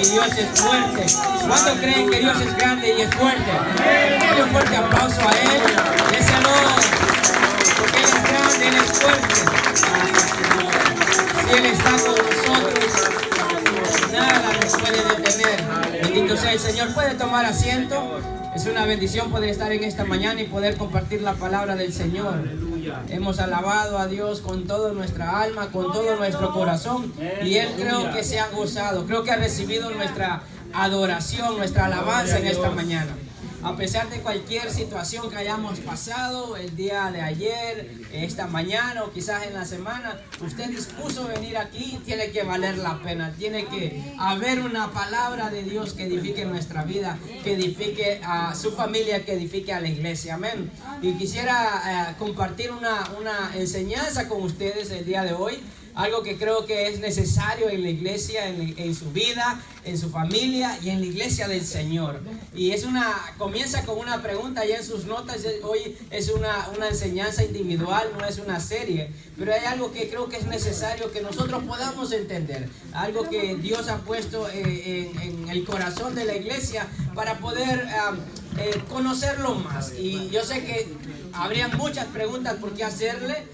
Mi Dios es fuerte. ¿Cuántos creen que Dios es grande y es fuerte? Denle un fuerte aplauso a Él. Déselo. Porque Él es grande, Él es fuerte. Si Él está con nosotros, nada nos puede detener. Bendito sea el Señor. Puede tomar asiento. Es una bendición poder estar en esta mañana y poder compartir la palabra del Señor. Hemos alabado a Dios con toda nuestra alma, con todo nuestro corazón, y Él creo que se ha gozado, creo que ha recibido nuestra adoración, nuestra alabanza en esta mañana. A pesar de cualquier situación que hayamos pasado el día de ayer, esta mañana o quizás en la semana, usted dispuso venir aquí, tiene que valer la pena. Tiene que haber una palabra de Dios que edifique nuestra vida, que edifique a su familia, que edifique a la iglesia. Amén. Y quisiera compartir una enseñanza con ustedes el día de hoy. Algo que creo que es necesario en la iglesia, en su vida, en su familia y en la iglesia del Señor. Y comienza con una pregunta allá en sus notas. Hoy es una enseñanza individual, no es una serie. Pero hay algo que creo que es necesario que nosotros podamos entender. Algo que Dios ha puesto en el corazón de la iglesia para poder conocerlo más. Y yo sé que habrían muchas preguntas por qué hacerle.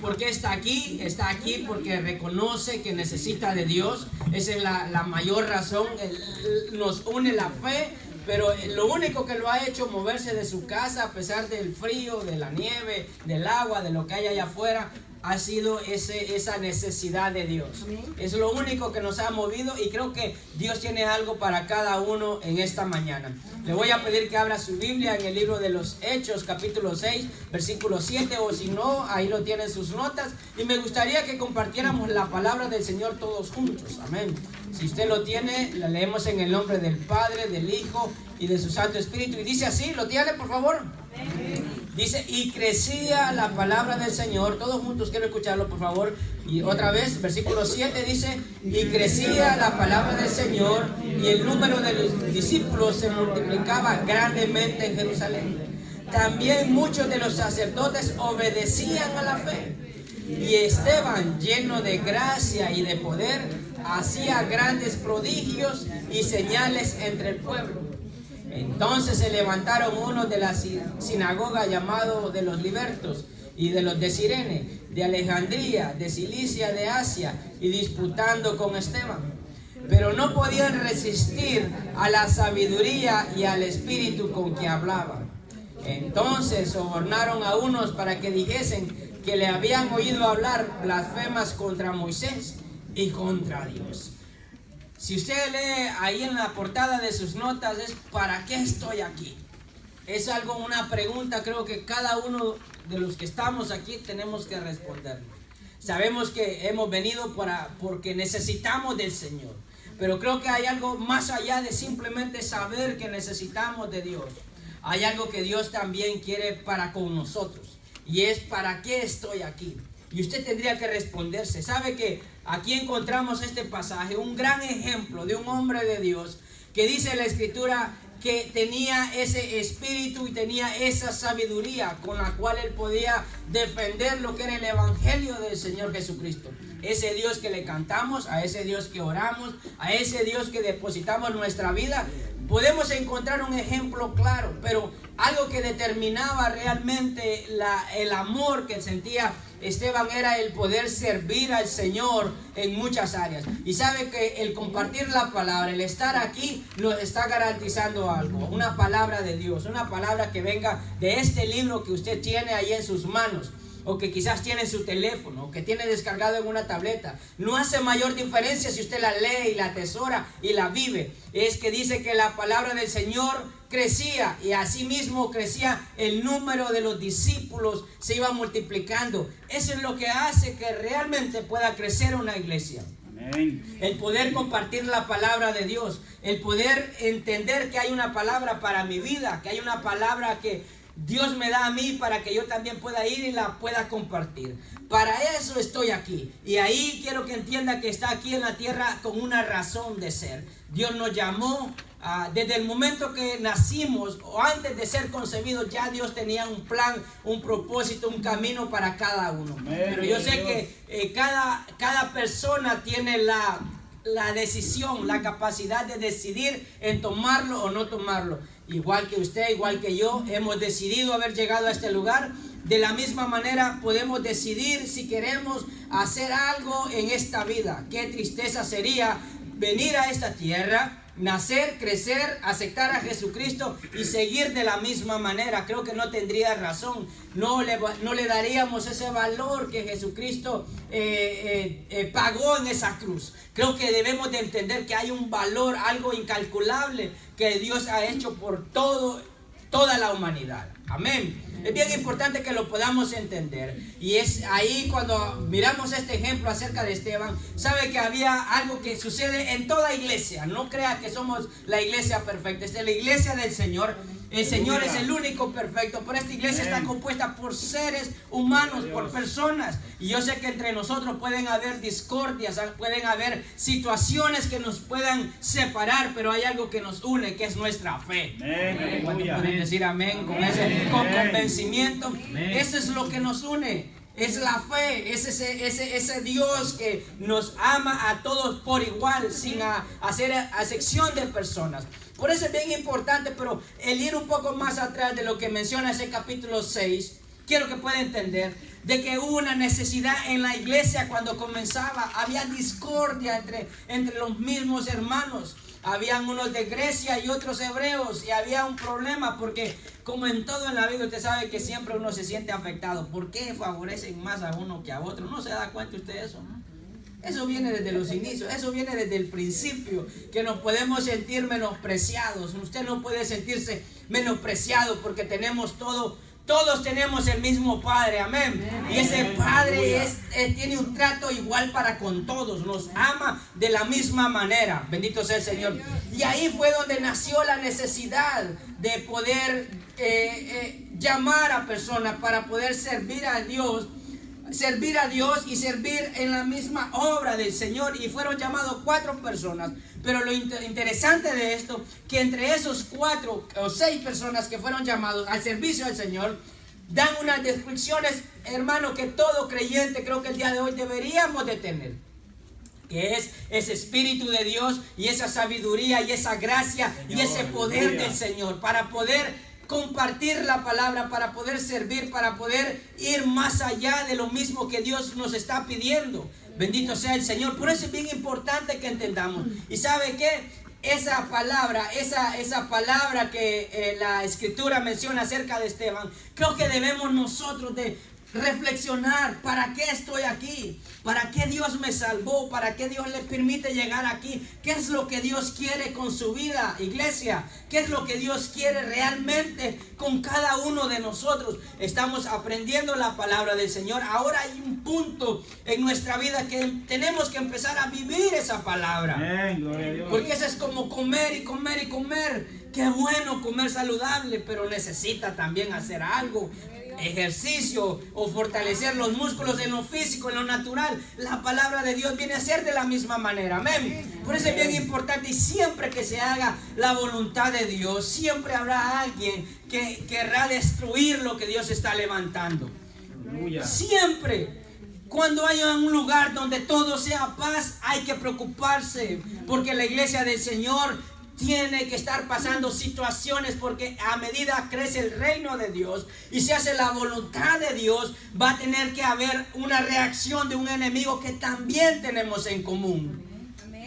¿Por qué está aquí? Está aquí porque reconoce que necesita de Dios. Esa es la mayor razón. Nos une la fe, pero lo único que lo ha hecho moverse de su casa a pesar del frío, de la nieve, del agua, de lo que hay allá afuera, ha sido esa necesidad de Dios. Es lo único que nos ha movido, y creo que Dios tiene algo para cada uno en esta mañana. Le voy a pedir que abra su Biblia en el libro de los Hechos, capítulo 6, versículo 7, o si no, ahí lo tienen sus notas. Y me gustaría que compartiéramos la palabra del Señor todos juntos. Amén. Si usted lo tiene, la leemos en el nombre del Padre, del Hijo y de su Santo Espíritu. Y dice así, ¿lo tiene, por favor? Dice, y crecía la palabra del Señor. Todos juntos, quiero escucharlo, por favor. Y otra vez, versículo 7 dice, y crecía la palabra del Señor, y el número de los discípulos se multiplicaba grandemente en Jerusalén. También muchos de los sacerdotes obedecían a la fe. Y Esteban, lleno de gracia y de poder, hacía grandes prodigios y señales entre el pueblo. Entonces se levantaron unos de la sinagoga llamados de los libertos y de los de Cirene, de Alejandría, de Cilicia, de Asia, y disputando con Esteban. Pero no podían resistir a la sabiduría y al espíritu con que hablaban. Entonces sobornaron a unos para que dijesen que le habían oído hablar blasfemas contra Moisés y contra Dios. Si usted lee ahí en la portada de sus notas, es ¿para qué estoy aquí? Es una pregunta, creo que cada uno de los que estamos aquí tenemos que responder. Sabemos que hemos venido porque necesitamos del Señor, pero creo que hay algo más allá de simplemente saber que necesitamos de Dios. Hay algo que Dios también quiere para con nosotros, y es ¿para qué estoy aquí? Y usted tendría que responderse. ¿Sabe que aquí encontramos este pasaje, un gran ejemplo de un hombre de Dios que dice en la Escritura que tenía ese espíritu y tenía esa sabiduría con la cual él podía defender lo que era el evangelio del Señor Jesucristo? Ese Dios que le cantamos, a ese Dios que oramos, a ese Dios que depositamos nuestra vida. Podemos encontrar un ejemplo claro, pero algo que determinaba realmente el amor que sentía Esteban era el poder servir al Señor en muchas áreas. Y sabe que el compartir la palabra, el estar aquí, nos está garantizando algo. Una palabra de Dios, una palabra que venga de este libro que usted tiene ahí en sus manos, o que quizás tiene en su teléfono, o que tiene descargado en una tableta. No hace mayor diferencia si usted la lee y la atesora y la vive. Es que dice que la palabra del Señor crecía, y asimismo crecía el número de los discípulos, se iba multiplicando. Eso es lo que hace que realmente pueda crecer una iglesia. Amén. El poder compartir la palabra de Dios, el poder entender que hay una palabra para mi vida, que hay una palabra que Dios me da a mí para que yo también pueda ir y la pueda compartir. Para eso estoy aquí. Y ahí quiero que entienda que está aquí en la tierra con una razón de ser. Dios nos llamó desde el momento que nacimos, o antes de ser concebidos, ya Dios tenía un plan, un propósito, un camino para cada uno. Pero yo sé que cada persona tiene la decisión, la capacidad de decidir en tomarlo o no tomarlo. Igual que usted, igual que yo, hemos decidido haber llegado a este lugar. De la misma manera podemos decidir si queremos hacer algo en esta vida. Qué tristeza sería venir a esta tierra, nacer, crecer, aceptar a Jesucristo y seguir de la misma manera. Creo que no tendría razón. No le daríamos ese valor que Jesucristo pagó en esa cruz. Creo que debemos de entender que hay un valor, algo incalculable que Dios ha hecho por toda la humanidad. Amén. Es bien importante que lo podamos entender. Y es ahí cuando miramos este ejemplo acerca de Esteban, sabe que había algo que sucede en toda iglesia. No crea que somos la iglesia perfecta. Esta es la iglesia del Señor. El Señor es el único perfecto. Pero esta iglesia está compuesta por seres humanos, por personas. Y yo sé que entre nosotros pueden haber discordias, pueden haber situaciones que nos puedan separar, pero hay algo que nos une, que es nuestra fe. Pueden decir amén con ese convencimiento. Eso es lo que nos une. Es la fe, es ese Dios que nos ama a todos por igual, sin hacer acepción de personas. Por eso es bien importante, pero el ir un poco más atrás de lo que menciona ese capítulo 6, quiero que pueda entender de que hubo una necesidad en la iglesia cuando comenzaba. Había discordia entre los mismos hermanos. Habían unos de Grecia y otros hebreos, y había un problema porque, como en todo en la vida, usted sabe que siempre uno se siente afectado. ¿Por qué favorecen más a uno que a otro? ¿No se da cuenta usted de eso? Eso viene desde los inicios, eso viene desde el principio, que nos podemos sentir menospreciados. Usted no puede sentirse menospreciado porque tenemos todo. Todos tenemos el mismo Padre, amén. Y ese Padre tiene un trato igual para con todos. Nos ama de la misma manera. Bendito sea el Señor. Y ahí fue donde nació la necesidad de poder llamar a personas para poder servir a Dios y servir en la misma obra del Señor. Y fueron llamados 4 personas. Pero lo interesante de esto, que entre esos 4 o 6 personas que fueron llamados al servicio del Señor, dan unas descripciones, hermano, que todo creyente, creo que el día de hoy deberíamos de tener. Que es ese Espíritu de Dios y esa sabiduría y esa gracia, Señor, y ese poder del Señor para poder compartir la palabra, para poder servir, para poder ir más allá de lo mismo que Dios nos está pidiendo. Bendito sea el Señor. Por eso es bien importante que entendamos. Y ¿sabe qué? Esa palabra que la Escritura menciona acerca de Esteban, creo que debemos nosotros de reflexionar. ¿Para qué estoy aquí? ¿Para qué Dios me salvó? ¿Para qué Dios le permite llegar aquí? ¿Qué es lo que Dios quiere con su vida, iglesia? ¿Qué es lo que Dios quiere realmente con cada uno de nosotros? Estamos aprendiendo la palabra del Señor. Ahora hay un punto en nuestra vida que tenemos que empezar a vivir esa palabra. Porque eso es como comer y comer y comer. Qué bueno comer saludable, pero necesita también hacer algo. Ejercicio o fortalecer los músculos en lo físico, en lo natural. La palabra de Dios viene a ser de la misma manera, amén. Por eso es bien importante, y siempre que se haga la voluntad de Dios, siempre habrá alguien que querrá destruir lo que Dios está levantando. Siempre. Cuando haya un lugar donde todo sea paz, hay que preocuparse, porque la iglesia del Señor tiene que estar pasando situaciones, porque a medida crece el reino de Dios y se hace la voluntad de Dios, va a tener que haber una reacción de un enemigo que también tenemos en común.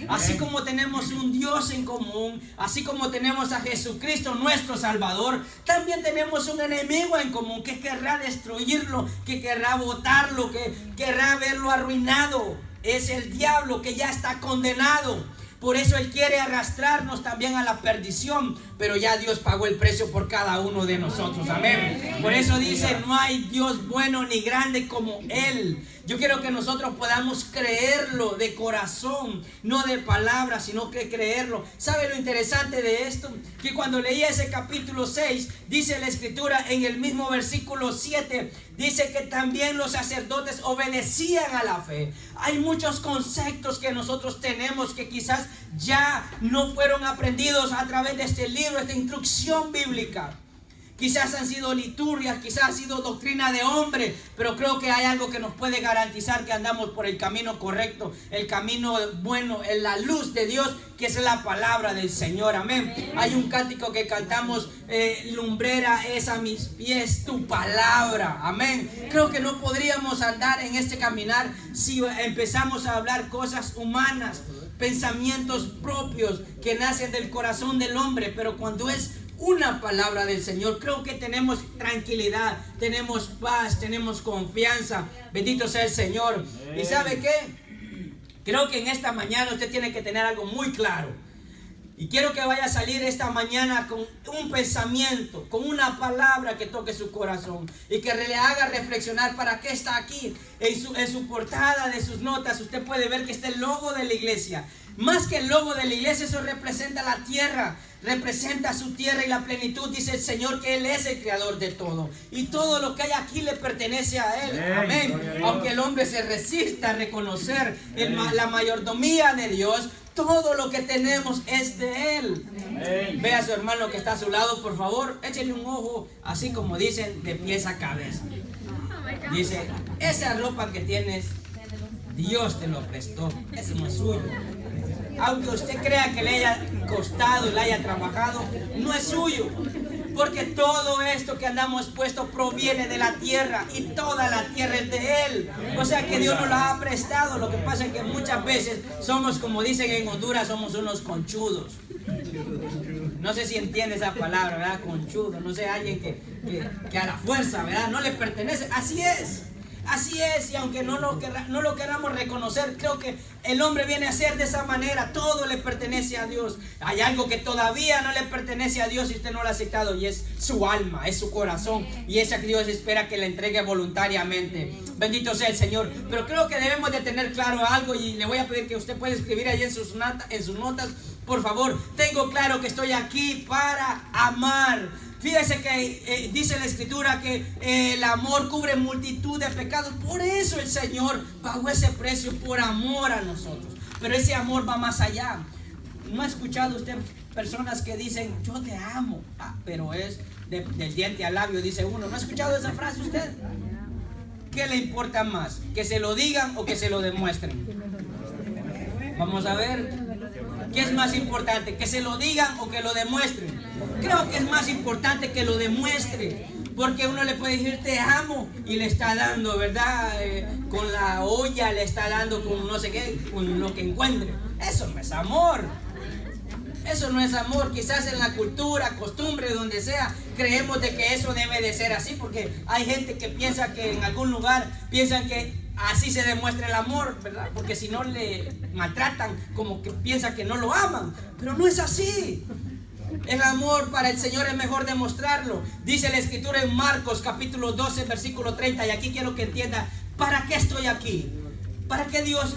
Así como tenemos un Dios en común, así como tenemos a Jesucristo nuestro Salvador, también tenemos un enemigo en común que querrá destruirlo, que querrá botarlo, que querrá verlo arruinado. Es el diablo, que ya está condenado. Por eso Él quiere arrastrarnos también a la perdición, pero ya Dios pagó el precio por cada uno de nosotros, amén. Por eso dice, no hay Dios bueno ni grande como Él. Yo quiero que nosotros podamos creerlo de corazón, no de palabras, sino que creerlo. ¿Sabe lo interesante de esto? Que cuando leía ese capítulo 6, dice la Escritura en el mismo versículo 7, dice que también los sacerdotes obedecían a la fe. Hay muchos conceptos que nosotros tenemos que quizás ya no fueron aprendidos a través de este libro, esta instrucción bíblica. quizás han sido liturgias, quizás ha sido doctrina de hombre, pero creo que hay algo que nos puede garantizar que andamos por el camino correcto, el camino bueno, en la luz de Dios, que es la palabra del Señor. Amén. Hay un cántico que cantamos, lumbrera es a mis pies tu palabra. Amén. Creo que no podríamos andar en este caminar si empezamos a hablar cosas humanas, pensamientos propios que nacen del corazón del hombre, pero cuando es una palabra del Señor, creo que tenemos tranquilidad, tenemos paz, tenemos confianza. Bendito sea el Señor. ¿Y sabe qué? Creo que en esta mañana usted tiene que tener algo muy claro. Y quiero que vaya a salir esta mañana con un pensamiento, con una palabra que toque su corazón y que le haga reflexionar para qué está aquí. En su portada de sus notas usted puede ver que está el logo de la iglesia. Más que el logo de la iglesia, eso representa la tierra, representa su tierra y la plenitud. Dice el Señor que Él es el creador de todo y todo lo que hay aquí le pertenece a Él. Amén. Aunque el hombre se resista a reconocer la mayordomía de Dios, todo lo que tenemos es de Él. Ve a su hermano que está a su lado, por favor, échenle un ojo, así como dicen, de pies a cabeza. Dice, esa ropa que tienes, Dios te lo prestó, eso no es suyo. Aunque usted crea que le haya costado y le haya trabajado, no es suyo. Porque todo esto que andamos puesto proviene de la tierra y toda la tierra es de Él. O sea que Dios nos la ha prestado. Lo que pasa es que muchas veces somos, como dicen en Honduras, somos unos conchudos. No sé si entiende esa palabra, ¿verdad? Conchudo. No sé, alguien que a la fuerza, ¿verdad? No le pertenece. Así es. Así es, y aunque no lo queramos reconocer, creo que el hombre viene a ser de esa manera. Todo le pertenece a Dios. Hay algo que todavía no le pertenece a Dios y usted no lo ha aceptado, y es su alma, es su corazón, y esa que Dios espera que le entregue voluntariamente. Bendito sea el Señor. Pero creo que debemos de tener claro algo, y le voy a pedir que usted pueda escribir ahí en sus notas, por favor. Tengo claro que estoy aquí para amar. Fíjese que dice la Escritura que el amor cubre multitud de pecados. Por eso el Señor pagó ese precio, por amor a nosotros. Pero ese amor va más allá. ¿No ha escuchado usted personas que dicen, yo te amo? Pero es del diente al labio, dice uno. ¿No ha escuchado esa frase usted? ¿Qué le importa más? ¿Que se lo digan o que se lo demuestren? Vamos a ver. ¿Qué es más importante? ¿Que se lo digan o que lo demuestren? Creo que es más importante que lo demuestre. Porque uno le puede decir te amo y le está dando, ¿verdad? Con la olla le está dando con no sé qué, con lo que encuentre. Eso no es amor. Eso no es amor. Quizás en la cultura, costumbre, donde sea, creemos de que eso debe de ser así. Porque hay gente que piensa que en algún lugar piensan que así se demuestra el amor, ¿verdad? Porque si no le maltratan, como que piensa que no lo aman. Pero no es así. El amor para el Señor es mejor demostrarlo. Dice la Escritura en Marcos capítulo 12 versículo 30. Y aquí quiero que entienda ¿para qué estoy aquí? ¿Para qué Dios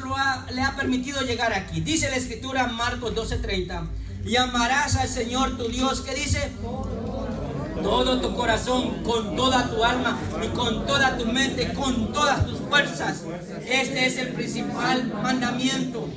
le ha permitido llegar aquí? Dice la Escritura en Marcos 12:30. Y amarás al Señor tu Dios. ¿Qué dice? Todo tu corazón, con toda tu alma y con toda tu mente, con todas tus fuerzas. Este es el principal mandamiento.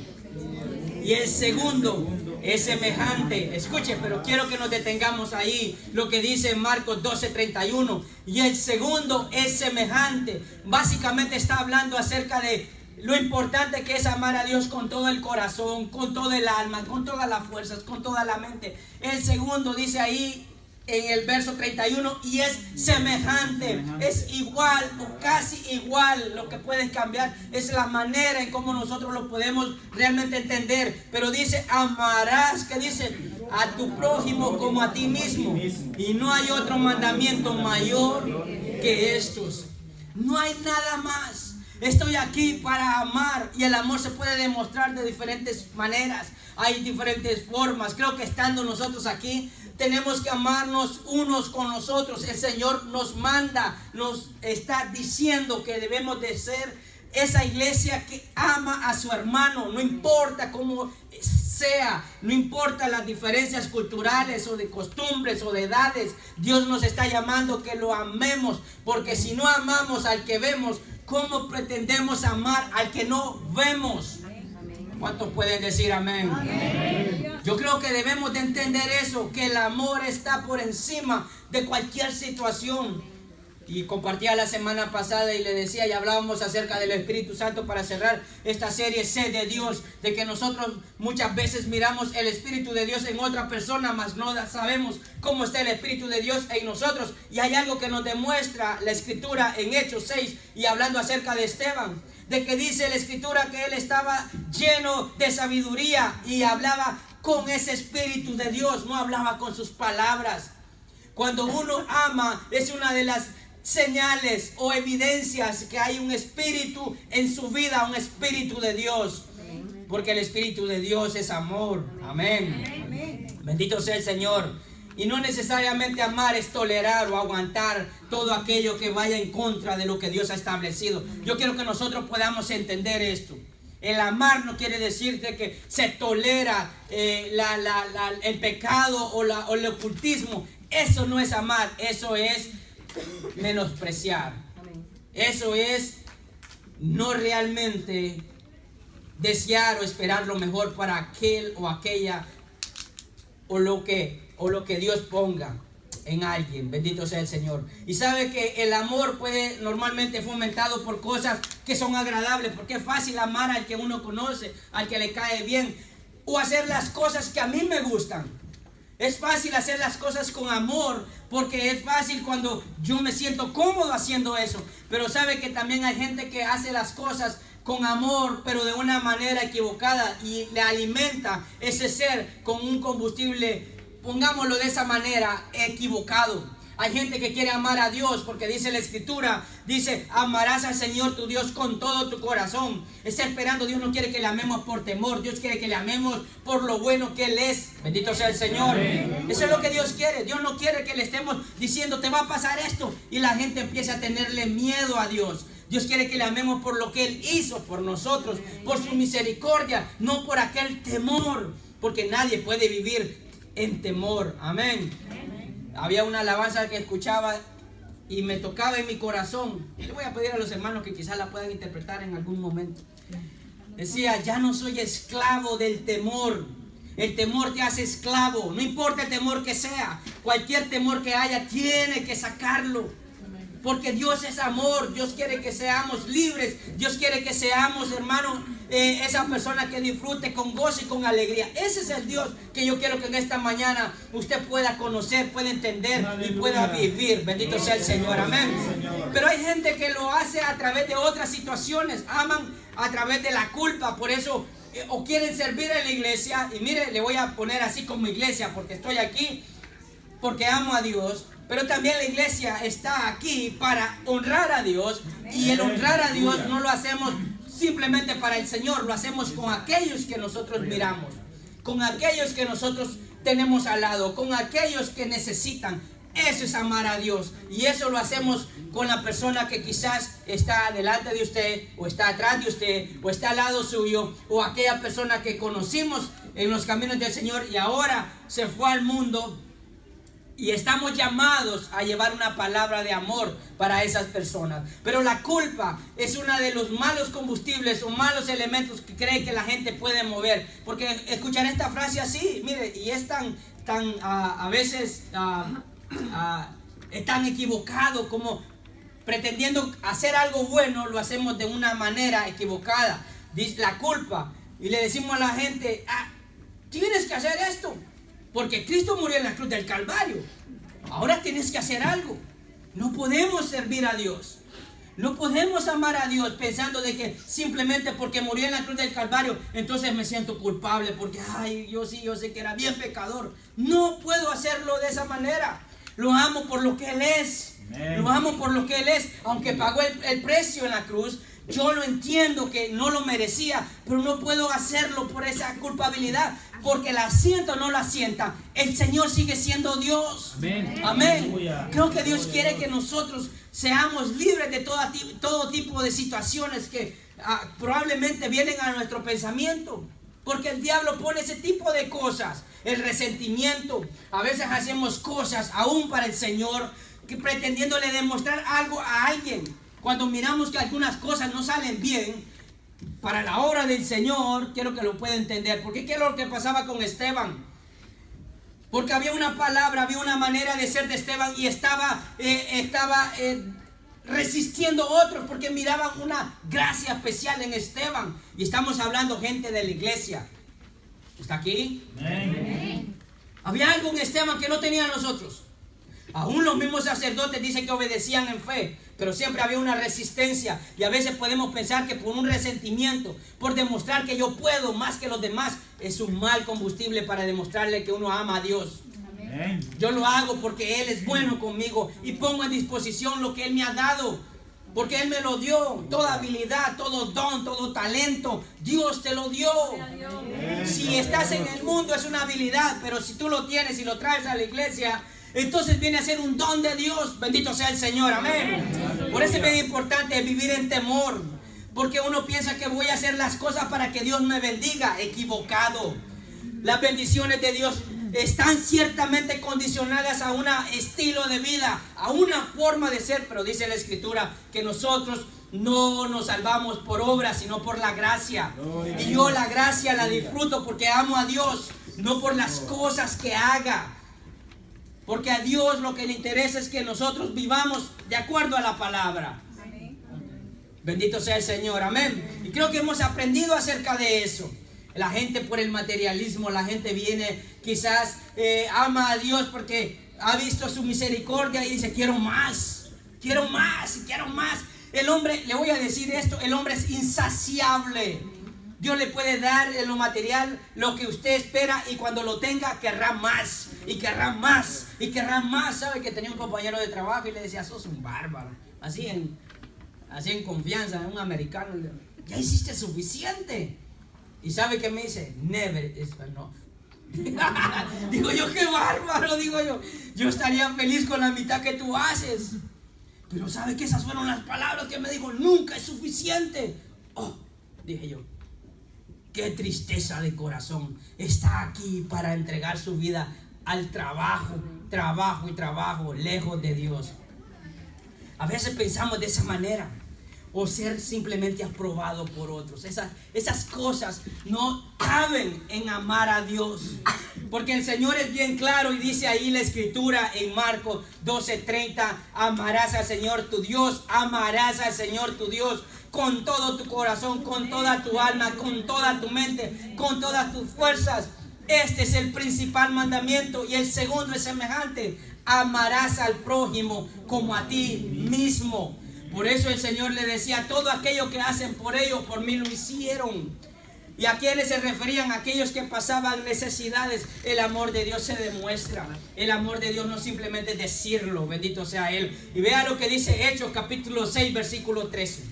Y el segundo es semejante. Escuche, pero quiero que nos detengamos ahí. Lo que dice Marcos 12:31. Y el segundo es semejante. Básicamente está hablando acerca de lo importante que es amar a Dios con todo el corazón, con todo el alma, con todas las fuerzas, con toda la mente. El segundo dice ahí en el verso 31, y es semejante, es igual o casi igual. Lo que puede cambiar es la manera en cómo nosotros lo podemos realmente entender. Pero dice, amarás, que dice, a tu prójimo como a ti mismo. Y no hay otro mandamiento mayor que estos. No hay nada más. Estoy aquí para amar, y el amor se puede demostrar de diferentes maneras. Hay diferentes formas. Creo que estando nosotros aquí, tenemos que amarnos unos con los otros. El Señor nos manda, nos está diciendo que debemos de ser esa iglesia que ama a su hermano, no importa cómo sea, no importa las diferencias culturales o de costumbres o de edades. Dios nos está llamando que lo amemos, porque si no amamos al que vemos, ¿cómo pretendemos amar al que no vemos? ¿Cuántos pueden decir amén? Amén. Yo creo que debemos de entender eso, que el amor está por encima de cualquier situación. Y compartía la semana pasada y le decía y hablábamos acerca del Espíritu Santo para cerrar esta serie, Sed de Dios, de que nosotros muchas veces miramos el Espíritu de Dios en otra persona, mas no sabemos cómo está el Espíritu de Dios en nosotros. Y hay algo que nos demuestra la Escritura en Hechos 6 y hablando acerca de Esteban, de que dice la Escritura que él estaba lleno de sabiduría y hablaba con ese Espíritu de Dios, no hablaba con sus palabras. Cuando uno ama, es una de las señales o evidencias que hay un espíritu en su vida, un espíritu de Dios, porque el Espíritu de Dios es amor. Amén. Bendito sea el Señor. Y no necesariamente amar es tolerar o aguantar todo aquello que vaya en contra de lo que Dios ha establecido. Yo quiero que nosotros podamos entender esto. El amar no quiere decir de que se tolera el pecado o el ocultismo. Eso no es amar, eso es menospreciar. Eso es no realmente desear o esperar lo mejor para aquel o aquella o lo que Dios ponga en alguien. Bendito sea el Señor. Y sabe que el amor puede normalmente fomentado por cosas que son agradables, porque es fácil amar al que uno conoce, al que le cae bien, o hacer las cosas que a mí me gustan. Es fácil hacer las cosas con amor, porque es fácil cuando yo me siento cómodo haciendo eso. Pero sabe que también hay gente que hace las cosas con amor, pero de una manera equivocada, y le alimenta ese ser con un combustible, pongámoslo de esa manera, equivocado. Hay gente que quiere amar a Dios porque dice la Escritura, dice, amarás al Señor tu Dios con todo tu corazón. Está esperando, Dios no quiere que le amemos por temor, Dios quiere que le amemos por lo bueno que Él es. Bendito sea el Señor. Eso es lo que Dios quiere. Dios no quiere que le estemos diciendo, te va a pasar esto, y la gente empiece a tenerle miedo a Dios. Dios quiere que le amemos por lo que Él hizo por nosotros, por su misericordia, no por aquel temor, porque nadie puede vivir en temor. Amén. Había una alabanza que escuchaba y me tocaba en mi corazón. Le voy a pedir a los hermanos que quizás la puedan interpretar en algún momento. Decía, ya no soy esclavo del temor. El temor te hace esclavo. No importa el temor que sea. Cualquier temor que haya, tiene que sacarlo. Porque Dios es amor. Dios quiere que seamos libres. Dios quiere que seamos, hermanos, esa persona que disfrute con gozo y con alegría. Ese es el Dios que yo quiero que en esta mañana usted pueda conocer, pueda entender y pueda vivir. Bendito sea el Señor. Amén. Pero hay gente que lo hace a través de otras situaciones. Aman a través de la culpa. Por eso, o quieren servir en la iglesia. Y mire, le voy a poner así como iglesia, porque estoy aquí porque amo a Dios. Pero también la iglesia está aquí para honrar a Dios. Y el honrar a Dios no lo hacemos simplemente para el Señor, lo hacemos con aquellos que nosotros miramos, con aquellos que nosotros tenemos al lado, con aquellos que necesitan. Eso es amar a Dios. Y eso lo hacemos con la persona que quizás está delante de usted, o está atrás de usted, o está al lado suyo, o aquella persona que conocimos en los caminos del Señor y ahora se fue al mundo. Y estamos llamados a llevar una palabra de amor para esas personas. Pero la culpa es uno de los malos combustibles o malos elementos que cree que la gente puede mover. Porque escuchar esta frase así, mire, y es tan a veces es tan equivocado, como pretendiendo hacer algo bueno, lo hacemos de una manera equivocada. Dice la culpa. Y le decimos a la gente, tienes que hacer esto, porque Cristo murió en la cruz del Calvario. Ahora tienes que hacer algo. No podemos servir a Dios. No podemos amar a Dios pensando de que simplemente porque murió en la cruz del Calvario, entonces me siento culpable porque, yo sé que era bien pecador. No puedo hacerlo de esa manera. Lo amo por lo que Él es. Lo amo por lo que Él es. Aunque pagó el precio en la cruz, yo lo entiendo que no lo merecía, pero no puedo hacerlo por esa culpabilidad, porque la sienta o no la sienta, el Señor sigue siendo Dios. Amén. Amén. Creo que Dios quiere que nosotros seamos libres de todo tipo de situaciones que probablemente vienen a nuestro pensamiento, porque el diablo pone ese tipo de cosas, el resentimiento. A veces hacemos cosas aún para el Señor, que pretendiéndole demostrar algo a alguien. Cuando miramos que algunas cosas no salen bien, para la obra del Señor, quiero que lo pueda entender. Porque ¿qué es lo que pasaba con Esteban? Porque había una palabra, había una manera de ser de Esteban y estaba resistiendo a otros porque miraban una gracia especial en Esteban. Y estamos hablando gente de la iglesia. ¿Está aquí? Amén. Había algo en Esteban que no tenían los otros. Aún los mismos sacerdotes dicen que obedecían en fe, pero siempre había una resistencia. Y a veces podemos pensar que por un resentimiento, por demostrar que yo puedo más que los demás, es un mal combustible para demostrarle que uno ama a Dios. Amén. Yo lo hago porque Él es bueno conmigo y pongo a disposición lo que Él me ha dado, porque Él me lo dio. Toda habilidad, todo don, todo talento, Dios te lo dio. Si estás en el mundo es una habilidad, pero si tú lo tienes y lo traes a la iglesia, entonces viene a ser un don de Dios. Bendito sea el Señor, amén. Por eso es bien importante vivir en temor, porque uno piensa que voy a hacer las cosas para que Dios me bendiga. Equivocado. Las bendiciones de Dios están ciertamente condicionadas a un estilo de vida, a una forma de ser, pero dice la Escritura que nosotros no nos salvamos por obra, sino por la gracia. Y yo la gracia la disfruto porque amo a Dios, no por las cosas que haga. Porque a Dios lo que le interesa es que nosotros vivamos de acuerdo a la palabra. Amén. Bendito sea el Señor, amén. Y creo que hemos aprendido acerca de eso. La gente por el materialismo, la gente viene, quizás ama a Dios porque ha visto su misericordia y dice, quiero más, quiero más, quiero más. El hombre, le voy a decir esto, el hombre es insaciable. Dios le puede dar en lo material lo que usted espera y cuando lo tenga querrá más y querrá más y querrá más. ¿Sabe que tenía un compañero de trabajo y le decía, sos un bárbaro? Así en confianza, un americano. Ya hiciste suficiente. Y ¿sabe qué me dice? Never is enough. Digo yo, qué bárbaro, digo yo. Yo estaría feliz con la mitad que tú haces. Pero ¿sabe que esas fueron las palabras que me dijo? Nunca es suficiente. Oh, dije yo. Qué tristeza de corazón. Está aquí para entregar su vida al trabajo, trabajo y trabajo, lejos de Dios. A veces pensamos de esa manera. O ser simplemente aprobado por otros. Esas cosas no caben en amar a Dios. Porque el Señor es bien claro y dice ahí la Escritura en Marcos 12:30. Amarás al Señor tu Dios. Amarás al Señor tu Dios con todo tu corazón, con toda tu alma, con toda tu mente, con todas tus fuerzas. Este es el principal mandamiento. Y el segundo es semejante. Amarás al prójimo como a ti mismo. Por eso el Señor le decía, todo aquello que hacen por ellos, por mí lo hicieron. ¿Y a quiénes se referían? A aquellos que pasaban necesidades. El amor de Dios se demuestra. El amor de Dios no simplemente decirlo, bendito sea Él. Y vea lo que dice Hechos capítulo 6, versículo 13.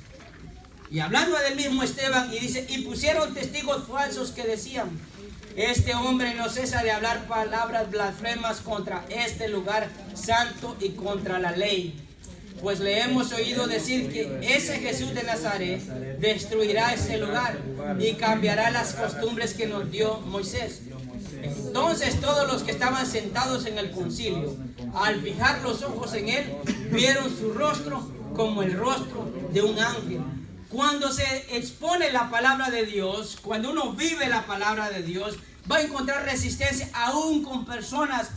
Y hablando del mismo Esteban, y dice, y pusieron testigos falsos que decían, este hombre no cesa de hablar palabras blasfemas contra este lugar santo y contra la ley. Pues le hemos oído decir que ese Jesús de Nazaret destruirá ese lugar y cambiará las costumbres que nos dio Moisés. Entonces todos los que estaban sentados en el concilio, al fijar los ojos en él, vieron su rostro como el rostro de un ángel. Cuando se expone la palabra de Dios, cuando uno vive la palabra de Dios, va a encontrar resistencia aún con personas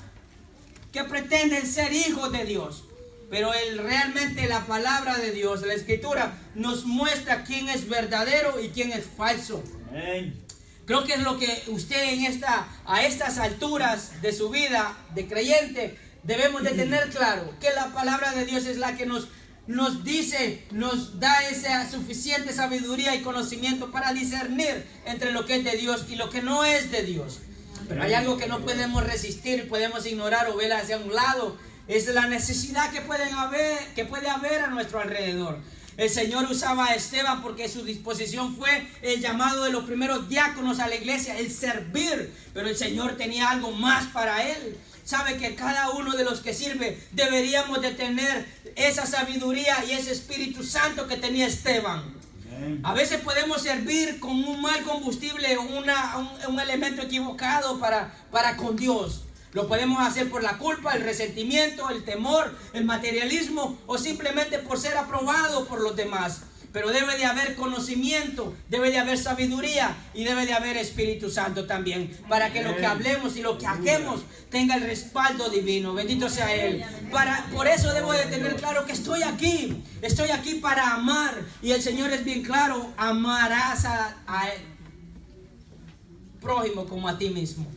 que pretenden ser hijos de Dios. Pero realmente la palabra de Dios, la Escritura, nos muestra quién es verdadero y quién es falso. Amén. Creo que es lo que usted a estas alturas de su vida de creyente debemos de tener claro. Que la palabra de Dios es la que nos dice, nos da esa suficiente sabiduría y conocimiento para discernir entre lo que es de Dios y lo que no es de Dios. Pero hay algo que no podemos resistir, podemos ignorar o ver hacia un lado. Es la necesidad que puede haber a nuestro alrededor. El Señor usaba a Esteban porque su disposición fue el llamado de los primeros diáconos a la iglesia, el servir. Pero el Señor tenía algo más para él. Sabe que cada uno de los que sirve deberíamos de tener esa sabiduría y ese Espíritu Santo que tenía Esteban. A veces podemos servir con un mal combustible, un elemento equivocado para con Dios. Lo podemos hacer por la culpa, el resentimiento, el temor, el materialismo o simplemente por ser aprobado por los demás. pero debe de haber conocimiento, debe de haber sabiduría y debe de haber Espíritu Santo también, para que lo que hablemos y lo que hagamos tenga el respaldo divino. Bendito sea Él. Por eso debo de tener claro que estoy aquí para amar, y el Señor es bien claro: amarás a prójimo como a ti mismo.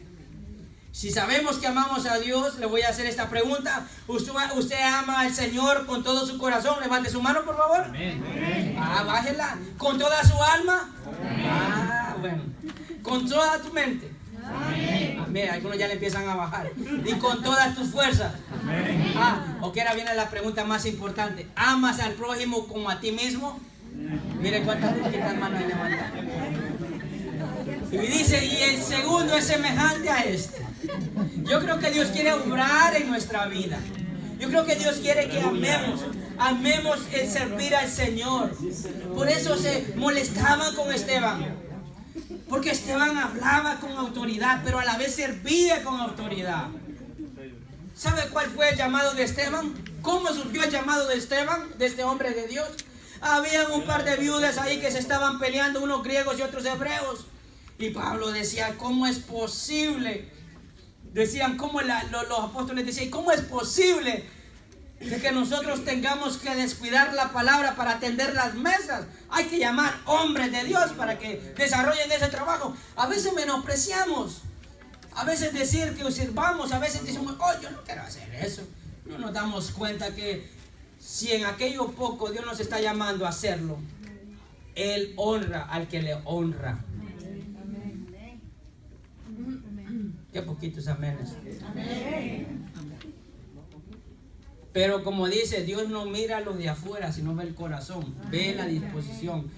Si sabemos que amamos a Dios, le voy a hacer esta pregunta: ¿usted ama al Señor con todo su corazón? Levante su mano, por favor. Amén. Bájela. ¿Con toda su alma? Amén. Bueno. ¿Con toda tu mente? Amén. Amén. Algunos ya le empiezan a bajar. ¿Y con todas tus fuerzas? Amén. Ok, ahora viene la pregunta más importante: ¿amas al prójimo como a ti mismo? Mire cuántas manos hay levantadas. Y dice, y el segundo es semejante a este. Yo creo que Dios quiere obrar en nuestra vida. Yo creo que Dios quiere que amemos el servir al Señor. Por eso se molestaban con Esteban, porque Esteban hablaba con autoridad, pero a la vez servía con autoridad. ¿Sabe cuál fue el llamado de Esteban? ¿Cómo surgió el llamado de Esteban, de este hombre de Dios? Había un par de viudas ahí que se estaban peleando, unos griegos y otros hebreos. Y Pablo decía, ¿cómo es posible? Decían, los apóstoles decían, ¿cómo es posible de que nosotros tengamos que descuidar la palabra para atender las mesas? Hay que llamar hombres de Dios para que desarrollen ese trabajo. A veces menospreciamos, a veces decir que sirvamos, a veces decimos, oh, yo no quiero hacer eso. No nos damos cuenta que si en aquello poco Dios nos está llamando a hacerlo, Él honra al que le honra. Qué poquitos amenes. Pero como dice, Dios no mira lo de afuera, sino ve el corazón, ve la disposición,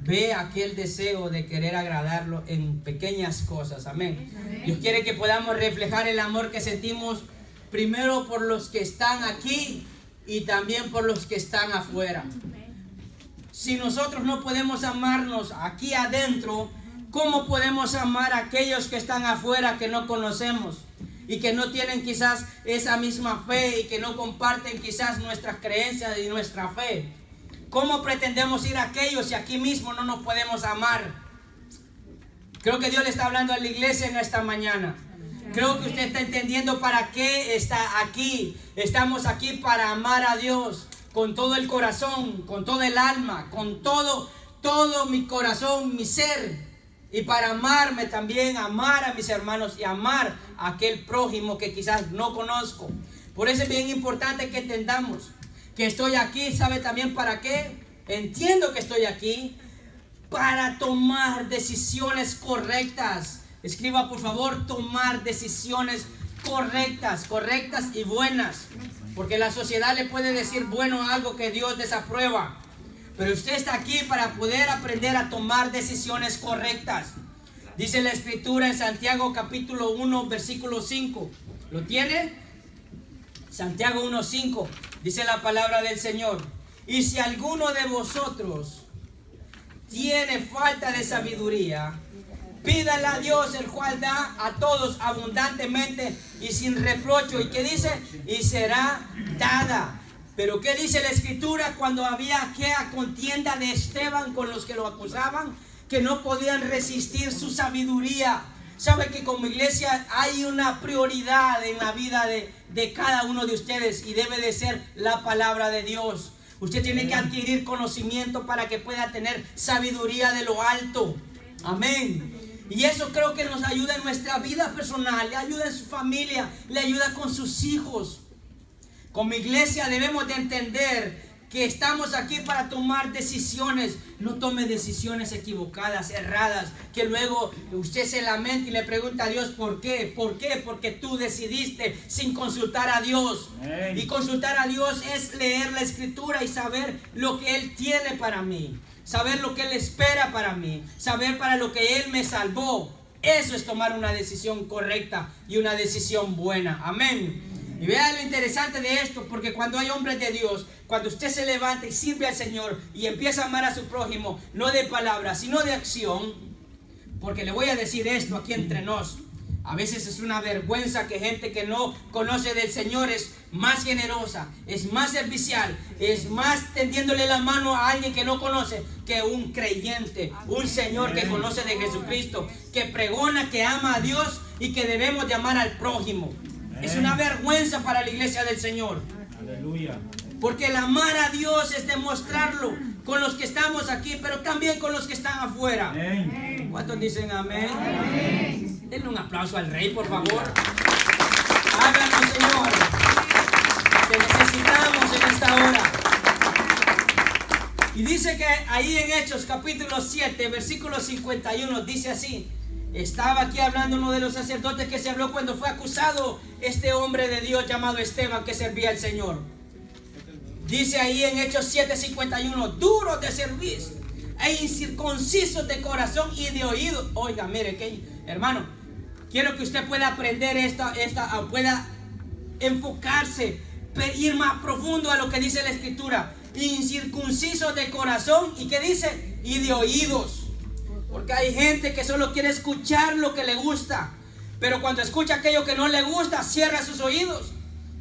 ve aquel deseo de querer agradarlo en pequeñas cosas. Amén. Dios quiere que podamos reflejar el amor que sentimos primero por los que están aquí y también por los que están afuera. Si nosotros no podemos amarnos aquí adentro, ¿cómo podemos amar a aquellos que están afuera, que no conocemos y que no tienen quizás esa misma fe y que no comparten quizás nuestras creencias y nuestra fe? ¿Cómo pretendemos ir a aquellos si aquí mismo no nos podemos amar? Creo que Dios le está hablando a la iglesia en esta mañana. Creo que usted está entendiendo para qué está aquí. Estamos aquí para amar a Dios con todo el corazón, con todo el alma, con todo mi corazón, mi ser. Y para amarme también, amar a mis hermanos y amar a aquel prójimo que quizás no conozco. Por eso es bien importante que entendamos que estoy aquí. ¿Sabe también para qué? Entiendo que estoy aquí para tomar decisiones correctas. Escriba por favor, tomar decisiones correctas y buenas. Porque la sociedad le puede decir bueno a algo que Dios desaprueba. Pero usted está aquí para poder aprender a tomar decisiones correctas. Dice la Escritura en Santiago capítulo 1 versículo 5. ¿Lo tiene? Santiago 1:5. Dice la palabra del Señor: y si alguno de vosotros tiene falta de sabiduría, pídala a Dios, el cual da a todos abundantemente y sin reprocho. ¿Y qué dice? Y será dada. Pero ¿qué dice la Escritura cuando había aquella contienda de Esteban con los que lo acusaban? Que no podían resistir su sabiduría. Sabe que como iglesia hay una prioridad en la vida de cada uno de ustedes, y debe de ser la palabra de Dios. Usted tiene que adquirir conocimiento para que pueda tener sabiduría de lo alto. Amén. Y eso creo que nos ayuda en nuestra vida personal, le ayuda en su familia, le ayuda con sus hijos. Como iglesia debemos de entender que estamos aquí para tomar decisiones. No tome decisiones equivocadas, erradas, que luego usted se lamenta y le pregunta a Dios ¿por qué? ¿Por qué? Porque tú decidiste sin consultar a Dios. Y consultar a Dios es leer la Escritura y saber lo que Él tiene para mí, saber lo que Él espera para mí, saber para lo que Él me salvó. Eso es tomar una decisión correcta y una decisión buena. Amén. Y vea lo interesante de esto, porque cuando hay hombres de Dios, cuando usted se levanta y sirve al Señor y empieza a amar a su prójimo, no de palabra, sino de acción, porque le voy a decir esto aquí entre nos, A veces es una vergüenza que gente que no conoce del Señor es más generosa, es más servicial, es más tendiéndole la mano a alguien que no conoce que un creyente, un Señor que conoce de Jesucristo, que pregona, que ama a Dios y que debemos de amar al prójimo. Es una vergüenza para la iglesia del Señor. Aleluya. Porque el amar a Dios es demostrarlo con los que estamos aquí, pero también con los que están afuera. Amén. ¿Cuántos dicen amén? Amén. Denle un aplauso al Rey, por favor. Háblanos, Señor. Te necesitamos en esta hora. Y dice que ahí en Hechos capítulo 7, versículo 51, dice así. Estaba aquí hablando uno de los sacerdotes que se habló cuando fue acusado este hombre de Dios llamado Esteban, que servía al Señor. Dice ahí en Hechos 7:51, duros de cerviz e incircuncisos de corazón y de oído. Oiga, mire, que, hermano, quiero que usted pueda aprender pueda enfocarse, ir más profundo a lo que dice la Escritura. Incircuncisos de corazón y ¿qué dice? Y de oídos. Porque hay gente que solo quiere escuchar lo que le gusta, pero cuando escucha aquello que no le gusta, cierra sus oídos.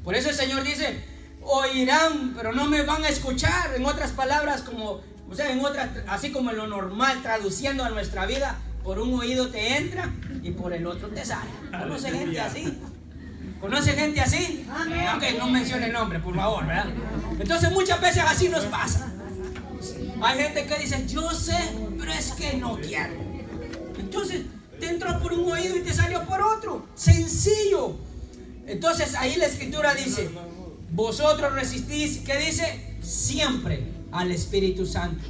Por eso el Señor dice, oirán, pero no me van a escuchar. En otras palabras, como, o sea, así como en lo normal, traduciendo a nuestra vida, por un oído te entra y por el otro te sale. ¿Conoce gente así? ¿Conoce gente así? Aunque no mencione el nombre, por favor, ¿verdad? Entonces muchas veces así nos pasa. Hay gente que dice, yo sé, pero es que no quiero. Entonces te entró por un oído y te salió por otro. Sencillo. Entonces ahí la Escritura dice, vosotros resistís, ¿qué dice? Siempre al Espíritu Santo.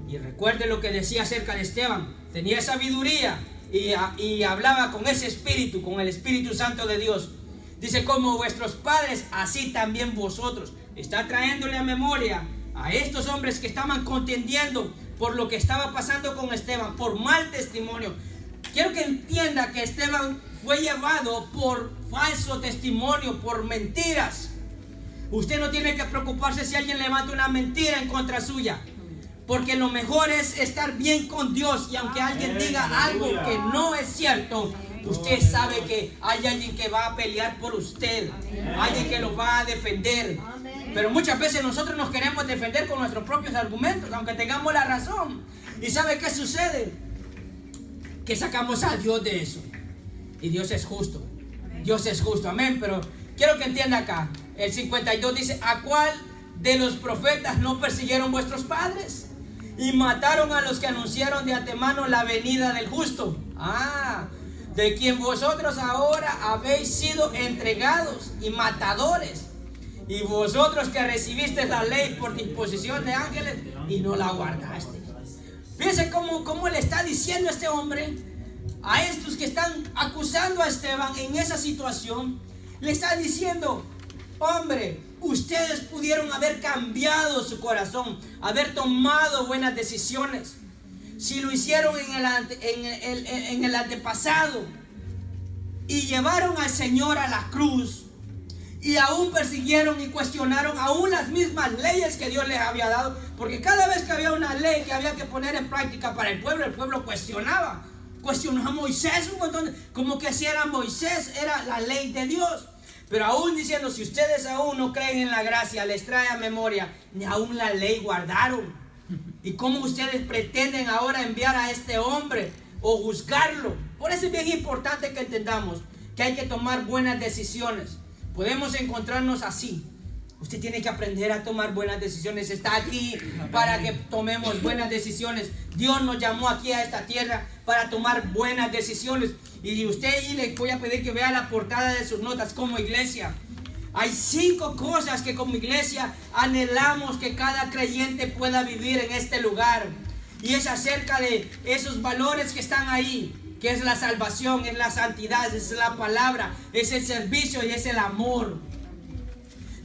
Y recuerde lo que decía acerca de Esteban. Tenía sabiduría y hablaba con ese espíritu, con el Espíritu Santo de Dios. Dice, como vuestros padres, así también vosotros. Está trayéndole a memoria a estos hombres que estaban contendiendo por lo que estaba pasando con Esteban, por mal testimonio. Quiero que entienda que Esteban fue llevado por falso testimonio, por mentiras. Usted no tiene que preocuparse si alguien levanta una mentira en contra suya, porque lo mejor es estar bien con Dios. Y aunque alguien diga algo que no es cierto, usted sabe que hay alguien que va a pelear por usted, alguien que lo va a defender. Pero muchas veces nosotros nos queremos defender con nuestros propios argumentos, aunque tengamos la razón. ¿Y sabe qué sucede? Que sacamos a Dios de eso. Y Dios es justo. Dios es justo, amén. Pero quiero que entienda acá. El 52 dice, ¿a cuál de los profetas no persiguieron vuestros padres? Y mataron a los que anunciaron de antemano la venida del justo. De quien vosotros ahora habéis sido entregados y matadores. Y vosotros que recibisteis la ley por disposición de ángeles y no la guardaste. Fíjense cómo le está diciendo este hombre a estos que están acusando a Esteban en esa situación. Le está diciendo, hombre, ustedes pudieron haber cambiado su corazón, haber tomado buenas decisiones. Si lo hicieron en el antepasado y llevaron al Señor a la cruz, y aún persiguieron y cuestionaron aún las mismas leyes que Dios les había dado, porque cada vez que había una ley que había que poner en práctica para el pueblo cuestionaba. Cuestionó a Moisés un montón, como que si era Moisés, era la ley de Dios. Pero aún diciendo, si ustedes aún no creen en la gracia, les trae a memoria, ni aún la ley guardaron. ¿Y cómo ustedes pretenden ahora enviar a este hombre o juzgarlo? Por eso es bien importante que entendamos que hay que tomar buenas decisiones. Podemos encontrarnos así. Usted tiene que aprender a tomar buenas decisiones. Está aquí para que tomemos buenas decisiones. Dios nos llamó aquí a esta tierra para tomar buenas decisiones. Y usted, y le voy a pedir que vea la portada de sus notas como iglesia. Hay 5 cosas que como iglesia anhelamos que cada creyente pueda vivir en este lugar. Y es acerca de esos valores que están ahí, que es la salvación, es la santidad, es la palabra, es el servicio y es el amor.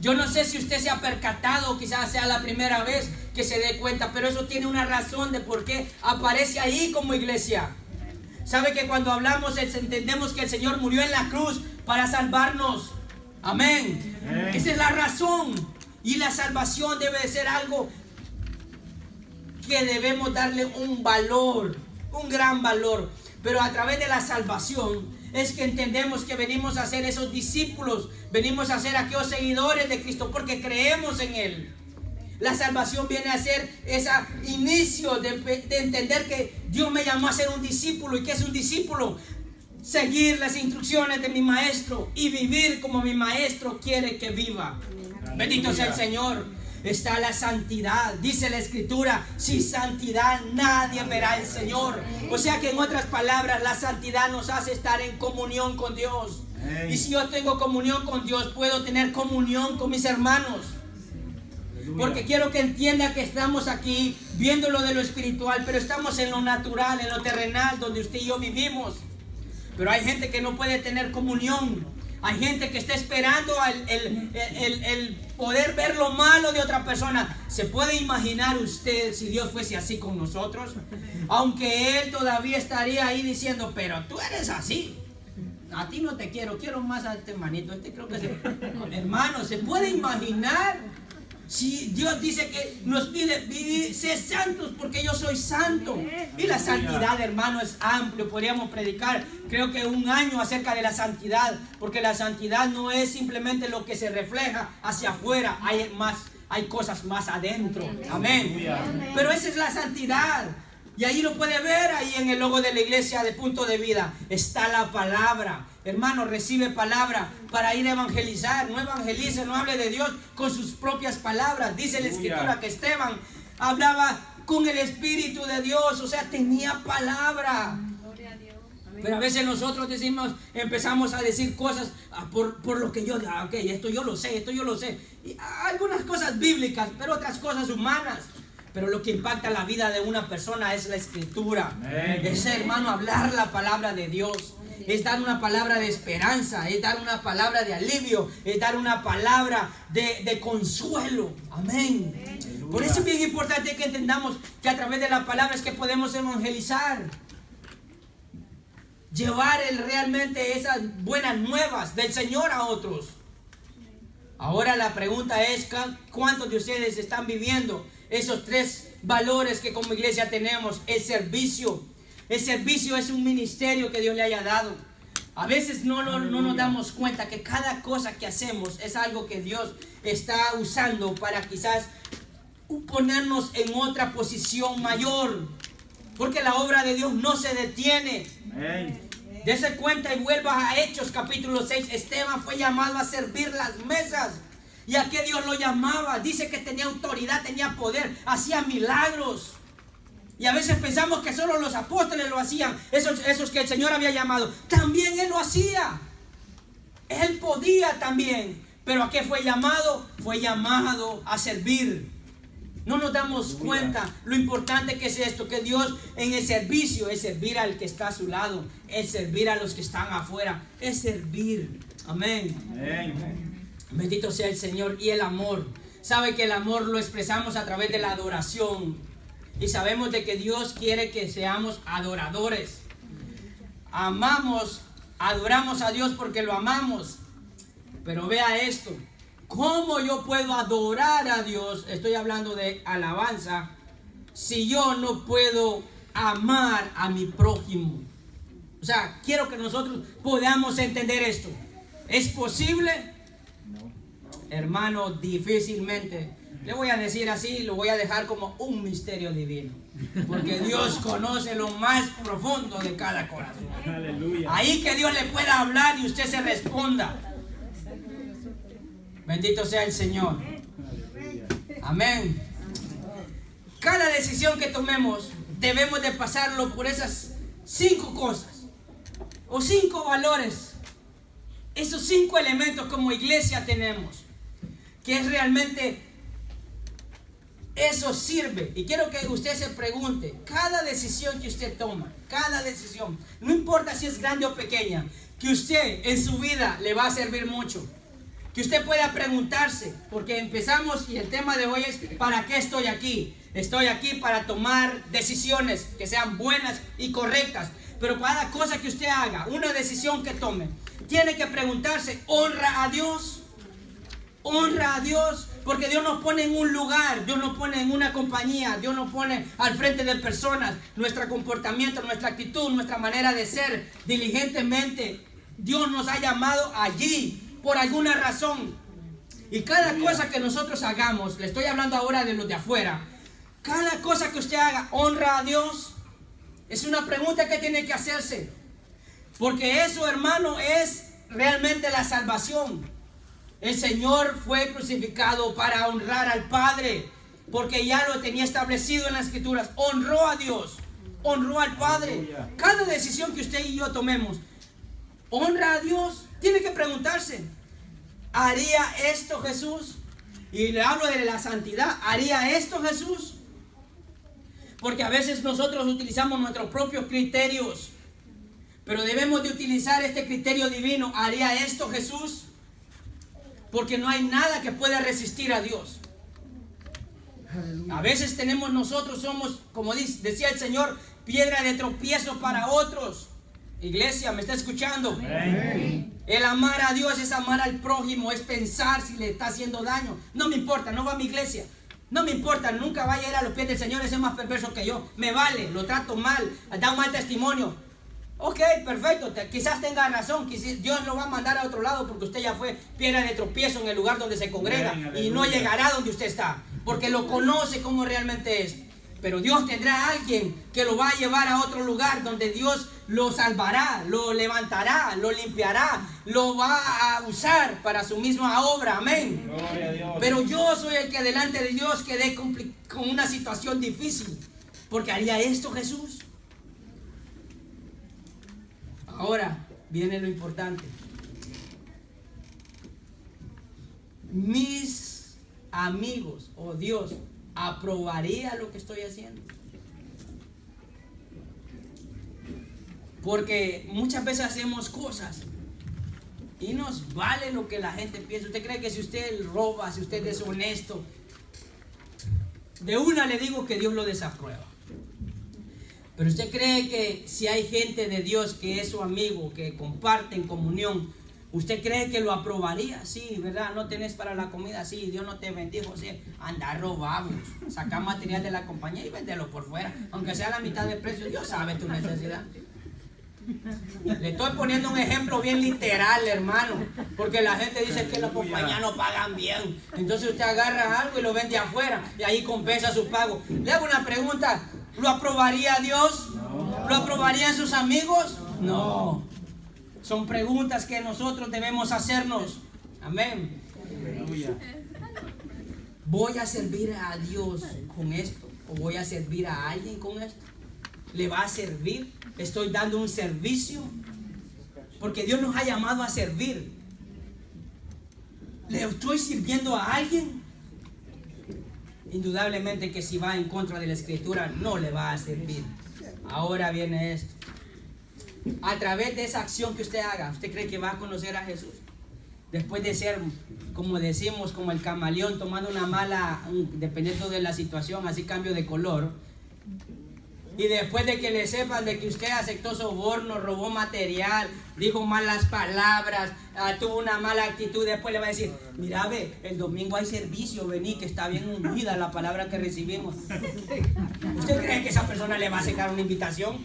Yo no sé si usted se ha percatado, quizás sea la primera vez que se dé cuenta, pero eso tiene una razón de por qué aparece ahí como iglesia. Sabe que cuando hablamos entendemos que el Señor murió en la cruz para salvarnos. Amén. Esa es la razón. Y la salvación debe de ser algo que debemos darle un valor, un gran valor. Pero a través de la salvación es que entendemos que venimos a ser esos discípulos, venimos a ser aquellos seguidores de Cristo porque creemos en Él. La salvación viene a ser ese inicio de entender que Dios me llamó a ser un discípulo. ¿Y qué es un discípulo? Seguir las instrucciones de mi maestro y vivir como mi maestro quiere que viva. Bendito sea el Señor. Está la santidad, dice la Escritura, sin santidad nadie verá al Señor. O sea que en otras palabras, la santidad nos hace estar en comunión con Dios. Y si yo tengo comunión con Dios, puedo tener comunión con mis hermanos. Porque quiero que entienda que estamos aquí viéndolo de lo espiritual, pero estamos en lo natural, en lo terrenal, donde usted y yo vivimos. Pero hay gente que no puede tener comunión. Hay gente que está esperando el poder ver lo malo de otra persona. ¿Se puede imaginar usted si Dios fuese así con nosotros? Aunque Él todavía estaría ahí diciendo, pero tú eres así. A ti no te quiero, quiero más a este hermanito. Creo que hermano, ¿se puede imaginar? Si Dios dice que nos pide vivir, ser santos porque yo soy santo. Y la santidad, hermano, es amplio. Podríamos predicar, creo que 1 año acerca de la santidad. Porque la santidad no es simplemente lo que se refleja hacia afuera. Hay cosas más adentro. Amén. Pero esa es la santidad. Y ahí lo puede ver, ahí en el logo de la iglesia de Punto de Vida. Está la palabra. Hermano, recibe palabra para ir a evangelizar. No evangelice, no hable de Dios con sus propias palabras. Dice la Escritura que Esteban hablaba con el Espíritu de Dios. O sea, tenía palabra. Pero a veces nosotros empezamos a decir cosas por lo que yo, ok, esto yo lo sé. Y algunas cosas bíblicas, pero otras cosas humanas. Pero lo que impacta la vida de una persona es la Escritura. Es, hermano, hablar la palabra de Dios. Es dar una palabra de esperanza, es dar una palabra de alivio, es dar una palabra de consuelo. Amén. Por eso es bien importante que entendamos que a través de la palabra es que podemos evangelizar. Llevar realmente esas buenas nuevas del Señor a otros. Ahora la pregunta es, ¿cuántos de ustedes están viviendo esos 3 valores que como iglesia tenemos? El servicio. El servicio es un ministerio que Dios le haya dado. A veces no nos damos cuenta que cada cosa que hacemos es algo que Dios está usando para quizás ponernos en otra posición mayor. Porque la obra de Dios no se detiene. Dese cuenta y vuelva a Hechos capítulo 6. Esteban fue llamado a servir las mesas. ¿Y a qué Dios lo llamaba? Dice que tenía autoridad, tenía poder, hacía milagros. Y a veces pensamos que solo los apóstoles lo hacían, esos que el Señor había llamado. También Él lo hacía. Él podía también. Pero ¿a qué fue llamado? Fue llamado a servir. No nos damos cuenta lo importante que es esto, que Dios en el servicio es servir al que está a su lado, es servir a los que están afuera, es servir. Amén. Bendito sea el Señor. Y el amor. Sabe que el amor lo expresamos a través de la adoración. Y sabemos de que Dios quiere que seamos adoradores. Adoramos a Dios porque lo amamos. Pero vea esto. ¿Cómo yo puedo adorar a Dios? Estoy hablando de alabanza. Si yo no puedo amar a mi prójimo. O sea, quiero que nosotros podamos entender esto. ¿Es posible? No. Hermano, difícilmente. Le voy a decir así, lo voy a dejar como un misterio divino. Porque Dios conoce lo más profundo de cada corazón. Aleluya. Ahí que Dios le pueda hablar y usted se responda. Bendito sea el Señor. Amén. Cada decisión que tomemos debemos de pasarlo por esas 5 cosas. O 5 valores. Esos 5 elementos como iglesia tenemos. Que es realmente... Eso sirve. Y quiero que usted se pregunte, cada decisión que usted toma, cada decisión, no importa si es grande o pequeña, que usted en su vida le va a servir mucho. Que usted pueda preguntarse, porque empezamos y el tema de hoy es ¿para qué estoy aquí? Estoy aquí para tomar decisiones que sean buenas y correctas. Pero cada cosa que usted haga, una decisión que tome, tiene que preguntarse, ¿honra a Dios? ¿Honra a Dios? Porque Dios nos pone en un lugar, Dios nos pone en una compañía, Dios nos pone al frente de personas. Nuestro comportamiento, nuestra actitud, nuestra manera de ser diligentemente, Dios nos ha llamado allí por alguna razón. Y cada cosa que nosotros hagamos, le estoy hablando ahora de los de afuera, cada cosa que usted haga, ¿honra a Dios? Es una pregunta que tiene que hacerse. Porque eso, hermano, es realmente la salvación. El Señor fue crucificado para honrar al Padre, porque ya lo tenía establecido en las Escrituras. Honró a Dios, honró al Padre. Cada decisión que usted y yo tomemos, ¿honra a Dios? Tiene que preguntarse, ¿haría esto Jesús? Y le hablo de la santidad. ¿Haría esto Jesús? Porque a veces nosotros utilizamos nuestros propios criterios, pero debemos de utilizar este criterio divino. ¿Haría esto Jesús? Porque no hay nada que pueda resistir a Dios. A veces somos, como decía el Señor, piedra de tropiezo para otros. Iglesia, ¿me está escuchando? El amar a Dios es amar al prójimo, es pensar si le está haciendo daño. No me importa, no va a mi iglesia. No me importa, nunca vaya a ir a los pies del Señor, ese es más perverso que yo. Me vale, lo trato mal, da un mal testimonio. Ok, perfecto, quizás tenga razón, Dios lo va a mandar a otro lado porque usted ya fue piedra de tropiezo en el lugar donde se congrega y no llegará donde usted está, porque lo conoce como realmente es. Pero Dios tendrá a alguien que lo va a llevar a otro lugar donde Dios lo salvará, lo levantará, lo limpiará, lo va a usar para su misma obra. Amén. Pero yo soy el que delante de Dios quedé con una situación difícil, porque haría esto Jesús. Ahora viene lo importante. Mis amigos o Dios aprobaría lo que estoy haciendo. Porque muchas veces hacemos cosas y nos vale lo que la gente piensa. ¿Usted cree que si usted roba, si usted es deshonesto, de una le digo que Dios lo desaprueba? Pero usted cree que si hay gente de Dios que es su amigo, que comparte en comunión, ¿usted cree que lo aprobaría? Sí, ¿verdad? No tenés para la comida, sí, Dios no te bendijo, sí. Anda, robamos, saca material de la compañía y véndelo por fuera, aunque sea la mitad del precio. Dios sabe tu necesidad. Le estoy poniendo un ejemplo bien literal, hermano, porque la gente dice que la compañía no pagan bien. Entonces usted agarra algo y lo vende afuera y ahí compensa su pago. Le hago una pregunta, ¿lo aprobaría Dios? No. ¿Lo aprobarían sus amigos? No. Son preguntas que nosotros debemos hacernos. Amén. ¿Voy a servir a Dios con esto? ¿O voy a servir a alguien con esto? ¿Le va a servir? ¿Estoy dando un servicio? Porque Dios nos ha llamado a servir. ¿Le estoy sirviendo a alguien? Indudablemente que si va en contra de la Escritura no le va a servir. Ahora viene esto. A través de esa acción que usted haga, ¿usted cree que va a conocer a Jesús? Después de ser, como decimos, como el camaleón, tomando una mala, dependiendo de la situación, así cambio de color. Y después de que le sepan de que usted aceptó soborno, robó material, dijo malas palabras, tuvo una mala actitud, después le va a decir, mira, ve, el domingo hay servicio, vení, que está bien ungida la palabra que recibimos. ¿Usted cree que esa persona le va a sacar una invitación?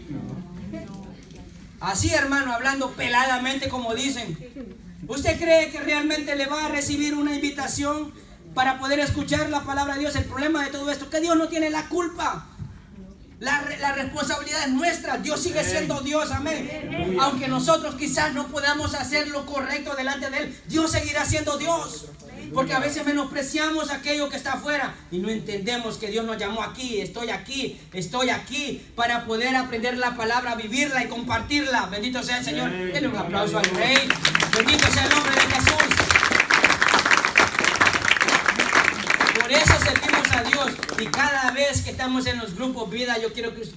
Así, hermano, hablando peladamente como dicen. ¿Usted cree que realmente le va a recibir una invitación para poder escuchar la palabra de Dios? El problema de todo esto es que Dios no tiene la culpa. La responsabilidad es nuestra. Dios sigue siendo Dios, amén. Aunque nosotros quizás no podamos hacer lo correcto delante de Él, Dios seguirá siendo Dios. Porque a veces menospreciamos aquello que está afuera y no entendemos que Dios nos llamó aquí, estoy aquí para poder aprender la palabra, vivirla y compartirla. Bendito sea el Señor. Denle un aplauso al Rey. Bendito sea el nombre de Jesús. Por eso servimos a Dios. Y cada vez que estamos en los grupos vida, yo quiero que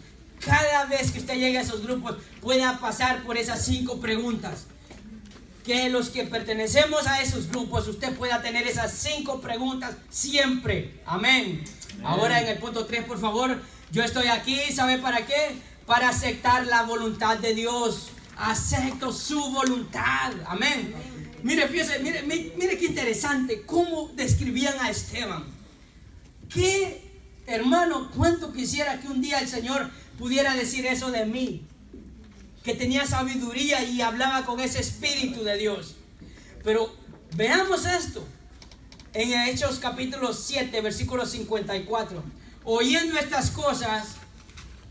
cada vez que usted llegue a esos grupos pueda pasar por esas 5 preguntas. Que los que pertenecemos a esos grupos, usted pueda tener esas 5 preguntas siempre. Amén. Ahora en el punto 3, por favor. Yo estoy aquí, ¿sabe para qué? Para aceptar la voluntad de Dios. acepto su voluntad. Amén. Mire, fíjese, mire qué interesante cómo describían a Esteban. Qué hermano, cuánto quisiera que un día el Señor pudiera decir eso de mí, que tenía sabiduría y hablaba con ese Espíritu de Dios. Pero veamos esto en Hechos capítulo 7, versículo 54. Oyendo estas cosas,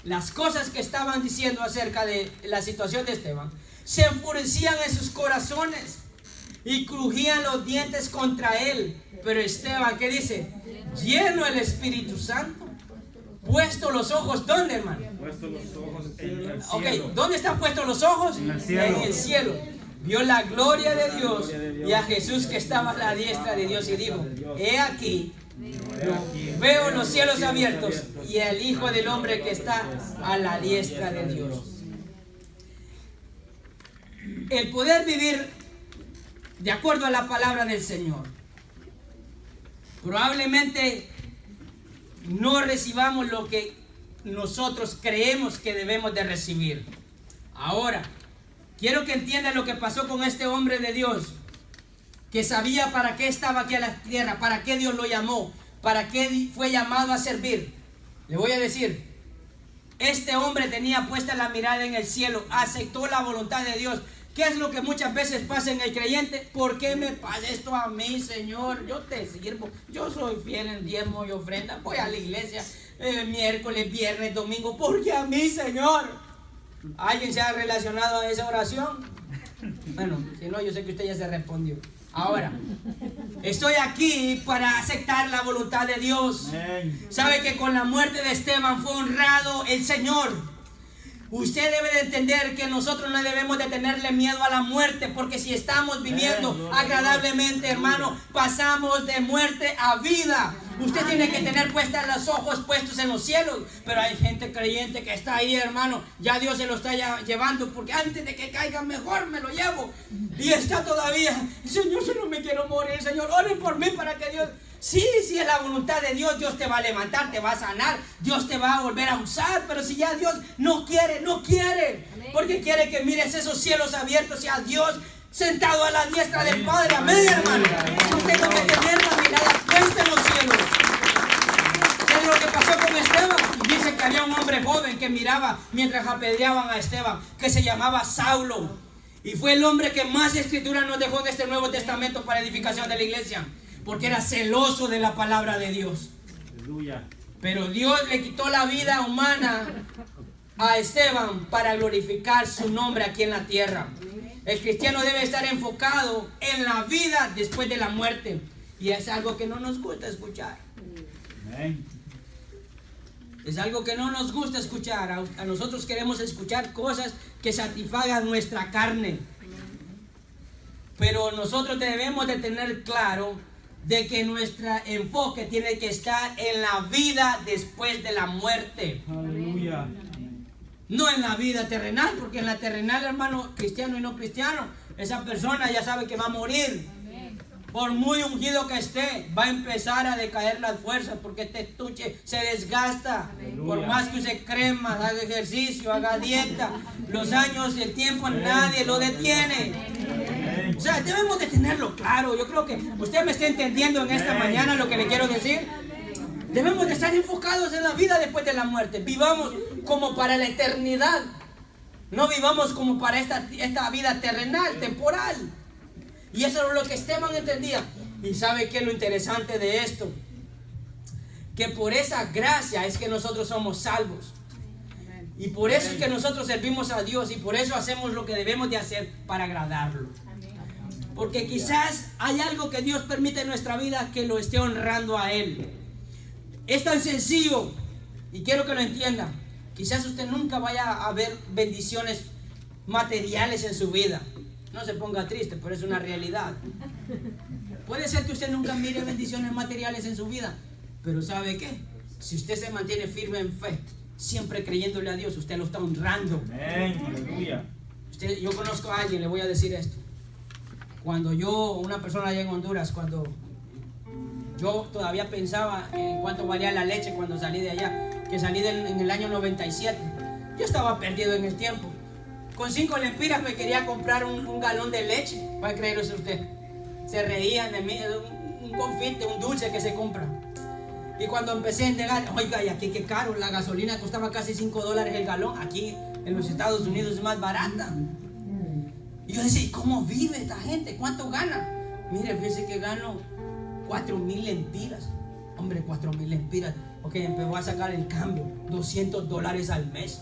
las cosas que estaban diciendo acerca de la situación de Esteban, se enfurecían en sus corazones y crujían los dientes contra él. Pero Esteban, ¿qué dice? Lleno del Espíritu Santo, puesto los ojos, ¿dónde, hermano? Puesto los ojos en el cielo. Ok, ¿dónde están puestos los ojos? En el cielo. En el cielo. Vio la gloria de Dios y a Jesús que estaba a la diestra de Dios y dijo: he aquí, veo los cielos abiertos y el Hijo del Hombre que está a la diestra de Dios. El poder vivir de acuerdo a la palabra del Señor. Probablemente no recibamos lo que nosotros creemos que debemos de recibir. Ahora, quiero que entiendan lo que pasó con este hombre de Dios, que sabía para qué estaba aquí a la tierra, para qué Dios lo llamó, para qué fue llamado a servir. Le voy a decir, este hombre tenía puesta la mirada en el cielo, aceptó la voluntad de Dios. ¿Qué es lo que muchas veces pasa en el creyente? ¿Por qué me pasa esto a mí, Señor? Yo te sirvo, yo soy fiel en diezmo y ofrenda, voy a la iglesia miércoles, viernes, domingo. ¿Por qué a mí, Señor? ¿Alguien se ha relacionado a esa oración? Bueno, si no, yo sé que usted ya se respondió. Ahora, estoy aquí para aceptar la voluntad de Dios. ¿Sabe que con la muerte de Esteban fue honrado el Señor? Usted debe de entender que nosotros no debemos de tenerle miedo a la muerte, porque si estamos viviendo agradablemente, hermano, pasamos de muerte a vida. Usted tiene que tener puestos los ojos puestos en los cielos. Pero hay gente creyente que está ahí, hermano, ya Dios se lo está llevando, porque antes de que caiga mejor me lo llevo. Y está todavía: Señor, yo no me quiero morir, Señor, oren por mí para que Dios... Sí, es la voluntad de Dios, Dios te va a levantar, te va a sanar, Dios te va a volver a usar. Pero si ya Dios no quiere, porque quiere que mires esos cielos abiertos y a Dios sentado a la diestra del Padre. Amén, hermano. Yo tengo que tener la mirada puesta en los cielos. ¿Qué es lo que pasó con Esteban? Dice que había un hombre joven que miraba mientras apedreaban a Esteban, que se llamaba Saulo, y fue el hombre que más escritura nos dejó en este Nuevo Testamento para edificación de la iglesia, porque era celoso de la palabra de Dios. Aleluya. Pero Dios le quitó la vida humana a Esteban para glorificar su nombre aquí en la tierra. El cristiano debe estar enfocado en la vida después de la muerte, y es algo que no nos gusta escuchar. Es algo que no nos gusta escuchar. A nosotros queremos escuchar cosas que satisfagan nuestra carne, pero nosotros debemos de tener claro de que nuestro enfoque tiene que estar en la vida después de la muerte. Aleluya. No en la vida terrenal, porque en la terrenal, hermano, cristiano y no cristiano, esa persona ya sabe que va a morir. Por muy ungido que esté, va a empezar a decaer las fuerzas, porque este estuche se desgasta. Aleluya. Por más que use crema, haga ejercicio, haga dieta, los años y el tiempo nadie lo detiene. O sea, debemos de tenerlo claro. Yo creo que usted me está entendiendo en esta mañana lo que le quiero decir. Debemos de estar enfocados en la vida después de la muerte. Vivamos como para la eternidad. No vivamos como para esta vida terrenal, temporal. Y eso es lo que Esteban entendía. Y ¿sabe qué es lo interesante de esto? Que por esa gracia es que nosotros somos salvos. Y por eso es que nosotros servimos a Dios, y por eso hacemos lo que debemos de hacer para agradarlo. Porque quizás hay algo que Dios permite en nuestra vida que lo esté honrando a Él. Es tan sencillo, y quiero que lo entienda. Quizás usted nunca vaya a ver bendiciones materiales en su vida. No se ponga triste, pero es una realidad. Puede ser que usted nunca mire bendiciones materiales en su vida, pero ¿sabe qué? Si usted se mantiene firme en fe, siempre creyéndole a Dios, usted lo está honrando. Aleluya. Yo conozco a alguien, le voy a decir esto. Cuando una persona allá en Honduras, cuando yo todavía pensaba en cuánto valía la leche cuando salí de allá, que salí en el año 97, yo estaba perdido en el tiempo. con 5 lempiras me quería comprar un galón de leche. ¿Puede creerlo usted? Se reían de mí, un confite, un dulce que se compra. Y cuando empecé a entregar, oiga, y aquí qué caro, la gasolina costaba casi $5 el galón. Aquí en los Estados Unidos es más barata. Y yo decía, ¿cómo vive esta gente? ¿Cuánto gana? Mire, fíjese que gano 4,000 lempiras. Hombre, 4,000 lempiras. Ok, empezó a sacar el cambio, $200 al mes.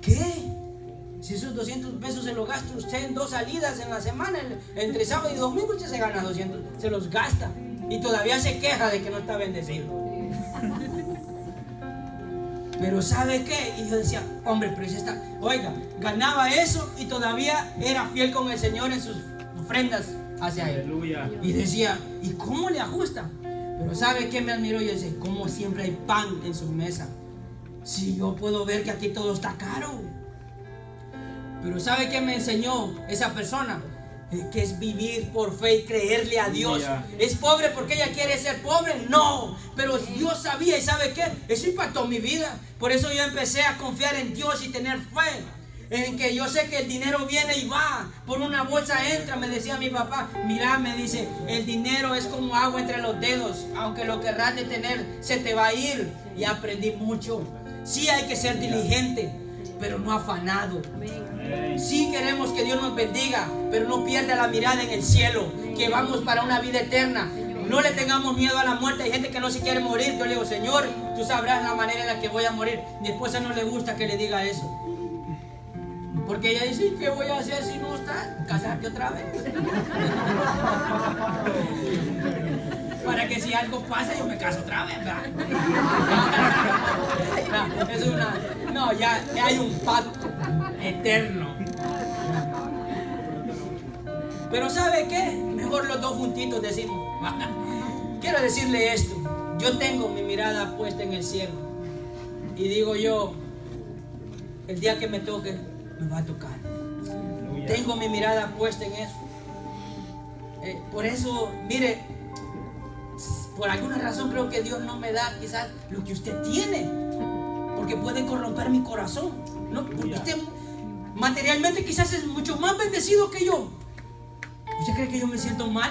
¿Qué? Si esos 200 pesos se los gasta usted en 2 salidas en la semana, entre sábado y domingo usted se gana 200, se los gasta. Y todavía se queja de que no está bendecido. Pero ¿sabe qué? Y yo decía, hombre, pero ese está... Oiga, ganaba eso y todavía era fiel con el Señor en sus ofrendas hacia Él. Aleluya. Y decía, ¿y cómo le ajusta? Pero ¿sabe qué me admiró? Yo decía, ¿cómo siempre hay pan en su mesa? Si yo puedo ver que aquí todo está caro. Pero ¿sabe qué me enseñó esa persona? Que es vivir por fe y creerle a Dios. ¿Es pobre porque ella quiere ser pobre? No, pero Dios sabía, y ¿sabe qué? Eso impactó mi vida. Por eso yo empecé a confiar en Dios y tener fe en que yo sé que el dinero viene y va, por una bolsa entra. Me decía mi papá, mira, me dice, el dinero es como agua entre los dedos, aunque lo querrás detener, se te va a ir. Y aprendí mucho. Sí hay que ser diligente, pero no afanado. Sí queremos que Dios nos bendiga, pero no pierda la mirada en el cielo, que vamos para una vida eterna. No le tengamos miedo a la muerte. Hay gente que no se quiere morir. Yo le digo, Señor, tú sabrás la manera en la que voy a morir. Mi esposa no le gusta que le diga eso, porque ella dice, ¿qué voy a hacer si no está? ¿Casarte otra vez? Para que si algo pasa yo me caso otra vez, ¿verdad? No, es una... No, ya hay un pacto eterno. Pero ¿sabe qué? Mejor los dos juntitos decimos. Quiero decirle esto. Yo tengo mi mirada puesta en el cielo. Y digo yo, el día que me toque, me va a tocar. Tengo mi mirada puesta en eso. Por eso, mire, por alguna razón creo que Dios no me da quizás lo que usted tiene, porque puede corromper mi corazón. No, porque usted materialmente quizás es mucho más bendecido que yo. ¿Usted cree que yo me siento mal?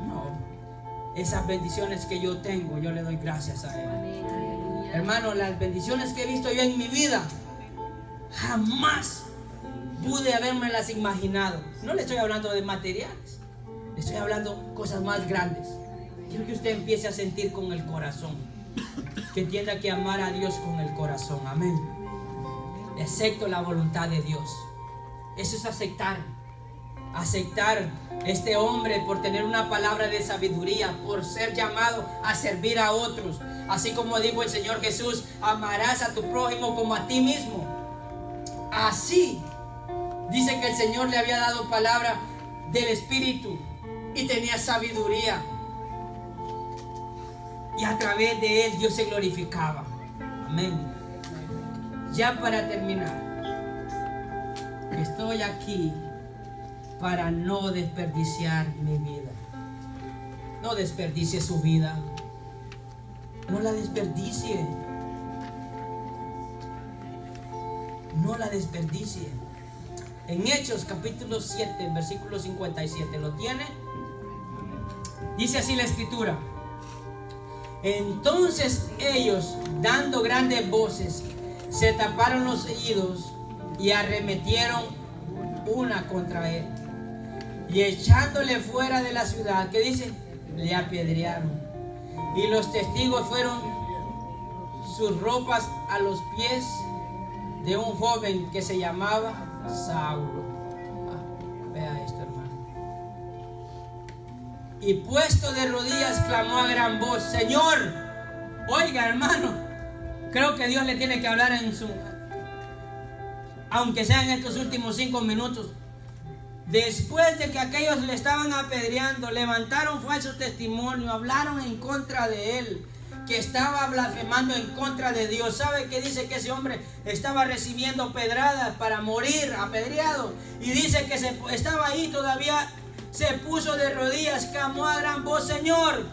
No. Esas bendiciones que yo tengo, yo le doy gracias a Él. Hermano, las bendiciones que he visto yo en mi vida, jamás pude habérmelas imaginado. No le estoy hablando de materiales, le estoy hablando de cosas más grandes. Quiero que usted empiece a sentir con el corazón, que entienda que amar a Dios con el corazón, amén. Acepto la voluntad de Dios. Eso es aceptar este hombre por tener una palabra de sabiduría, por ser llamado a servir a otros. Así como dijo el Señor Jesús, amarás a tu prójimo como a ti mismo. Así dice que el Señor le había dado palabra del Espíritu y tenía sabiduría, y a través de él Dios se glorificaba. Amén. Ya para terminar, estoy aquí para no desperdiciar mi vida. No desperdicie su vida. No la desperdicie. No la desperdicie. En Hechos capítulo 7, versículo 57, ¿lo tiene? Dice así la escritura. Entonces ellos, dando grandes voces, se taparon los oídos y arremetieron una contra él. Y echándole fuera de la ciudad, ¿qué dice? Le apedrearon. Y los testigos fueron sus ropas a los pies de un joven que se llamaba Saulo. Vea esto, hermano. Y puesto de rodillas clamó a gran voz, Señor, oiga, hermano, creo que Dios le tiene que hablar aunque sea en estos últimos 5 minutos. Después de que aquellos le estaban apedreando, levantaron falsos testimonios, hablaron en contra de él, que estaba blasfemando en contra de Dios. ¿Sabe qué dice? Que ese hombre estaba recibiendo pedradas para morir, apedreado. Y dice que estaba ahí todavía, se puso de rodillas, clamó a gran voz, Señor,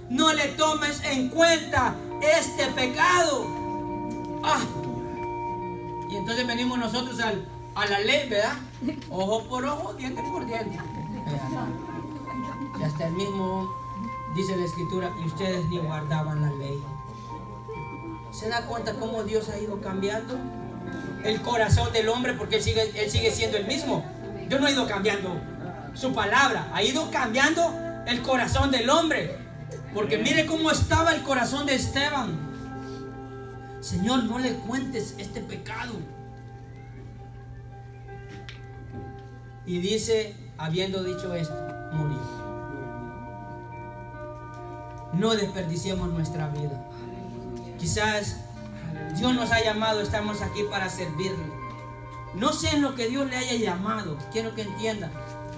no le tomes en cuenta este pecado. Y Entonces venimos nosotros a la ley, ¿verdad? Ojo por ojo, diente por diente. Y hasta el mismo, dice la Escritura, y ustedes ni guardaban la ley. ¿Se da cuenta cómo Dios ha ido cambiando el corazón del hombre? Porque él sigue siendo el mismo. Dios no ha ido cambiando su palabra, ha ido cambiando el corazón del hombre. Porque mire cómo estaba el corazón de Esteban. Señor, no le cuentes este pecado. Y dice, habiendo dicho esto, murió. No desperdiciemos nuestra vida. Quizás Dios nos ha llamado, estamos aquí para servirle. No sé en lo que Dios le haya llamado. Quiero que entienda.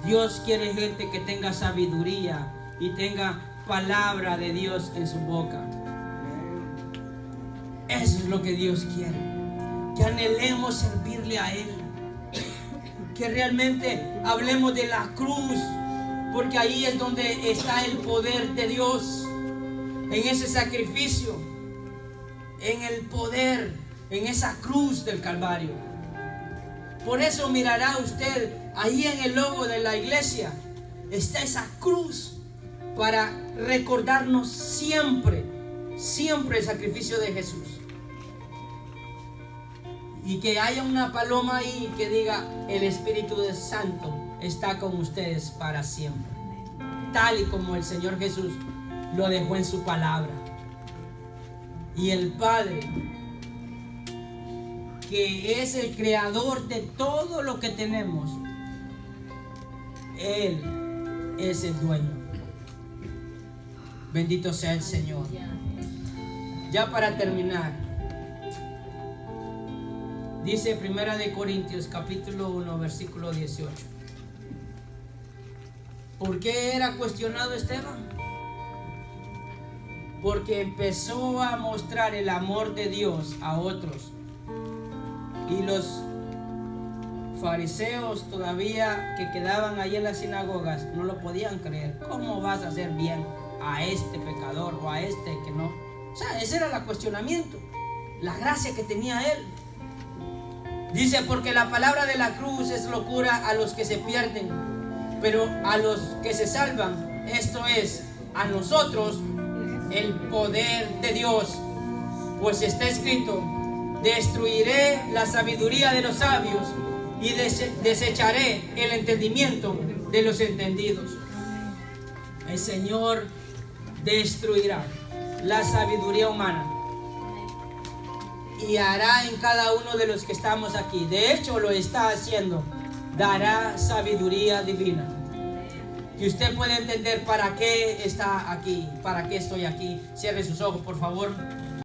Dios quiere gente que tenga sabiduría y tenga palabra de Dios en su boca. Eso es lo que Dios quiere. Que anhelemos servirle a Él. Que realmente hablemos de la cruz. Porque ahí es donde está el poder de Dios. En ese sacrificio. En el poder. En esa cruz del Calvario. Por eso mirará usted ahí en el logo de la iglesia. Está esa cruz. Para recordarnos siempre. Siempre el sacrificio de Jesús. Y que haya una paloma ahí que diga: el Espíritu Santo está con ustedes para siempre. Tal y como el Señor Jesús lo dejó en su palabra. Y el Padre, que es el creador de todo lo que tenemos, Él es el dueño. Bendito sea el Señor. Ya para terminar, dice 1 de Corintios capítulo 1 versículo 18. ¿Por qué era cuestionado Esteban? Porque empezó a mostrar el amor de Dios a otros. Y los fariseos todavía que quedaban ahí en las sinagogas no lo podían creer. ¿Cómo vas a hacer bien a este pecador o a este que no? O sea, ese era el cuestionamiento, la gracia que tenía él. Dice: porque la palabra de la cruz es locura a los que se pierden, pero a los que se salvan, esto es, a nosotros, el poder de Dios. Pues está escrito: destruiré la sabiduría de los sabios y desecharé el entendimiento de los entendidos. El Señor destruirá la sabiduría humana y hará en cada uno de los que estamos aquí. De hecho, lo está haciendo. Dará sabiduría divina. Que usted pueda entender para qué está aquí, para qué estoy aquí. Cierre sus ojos, por favor.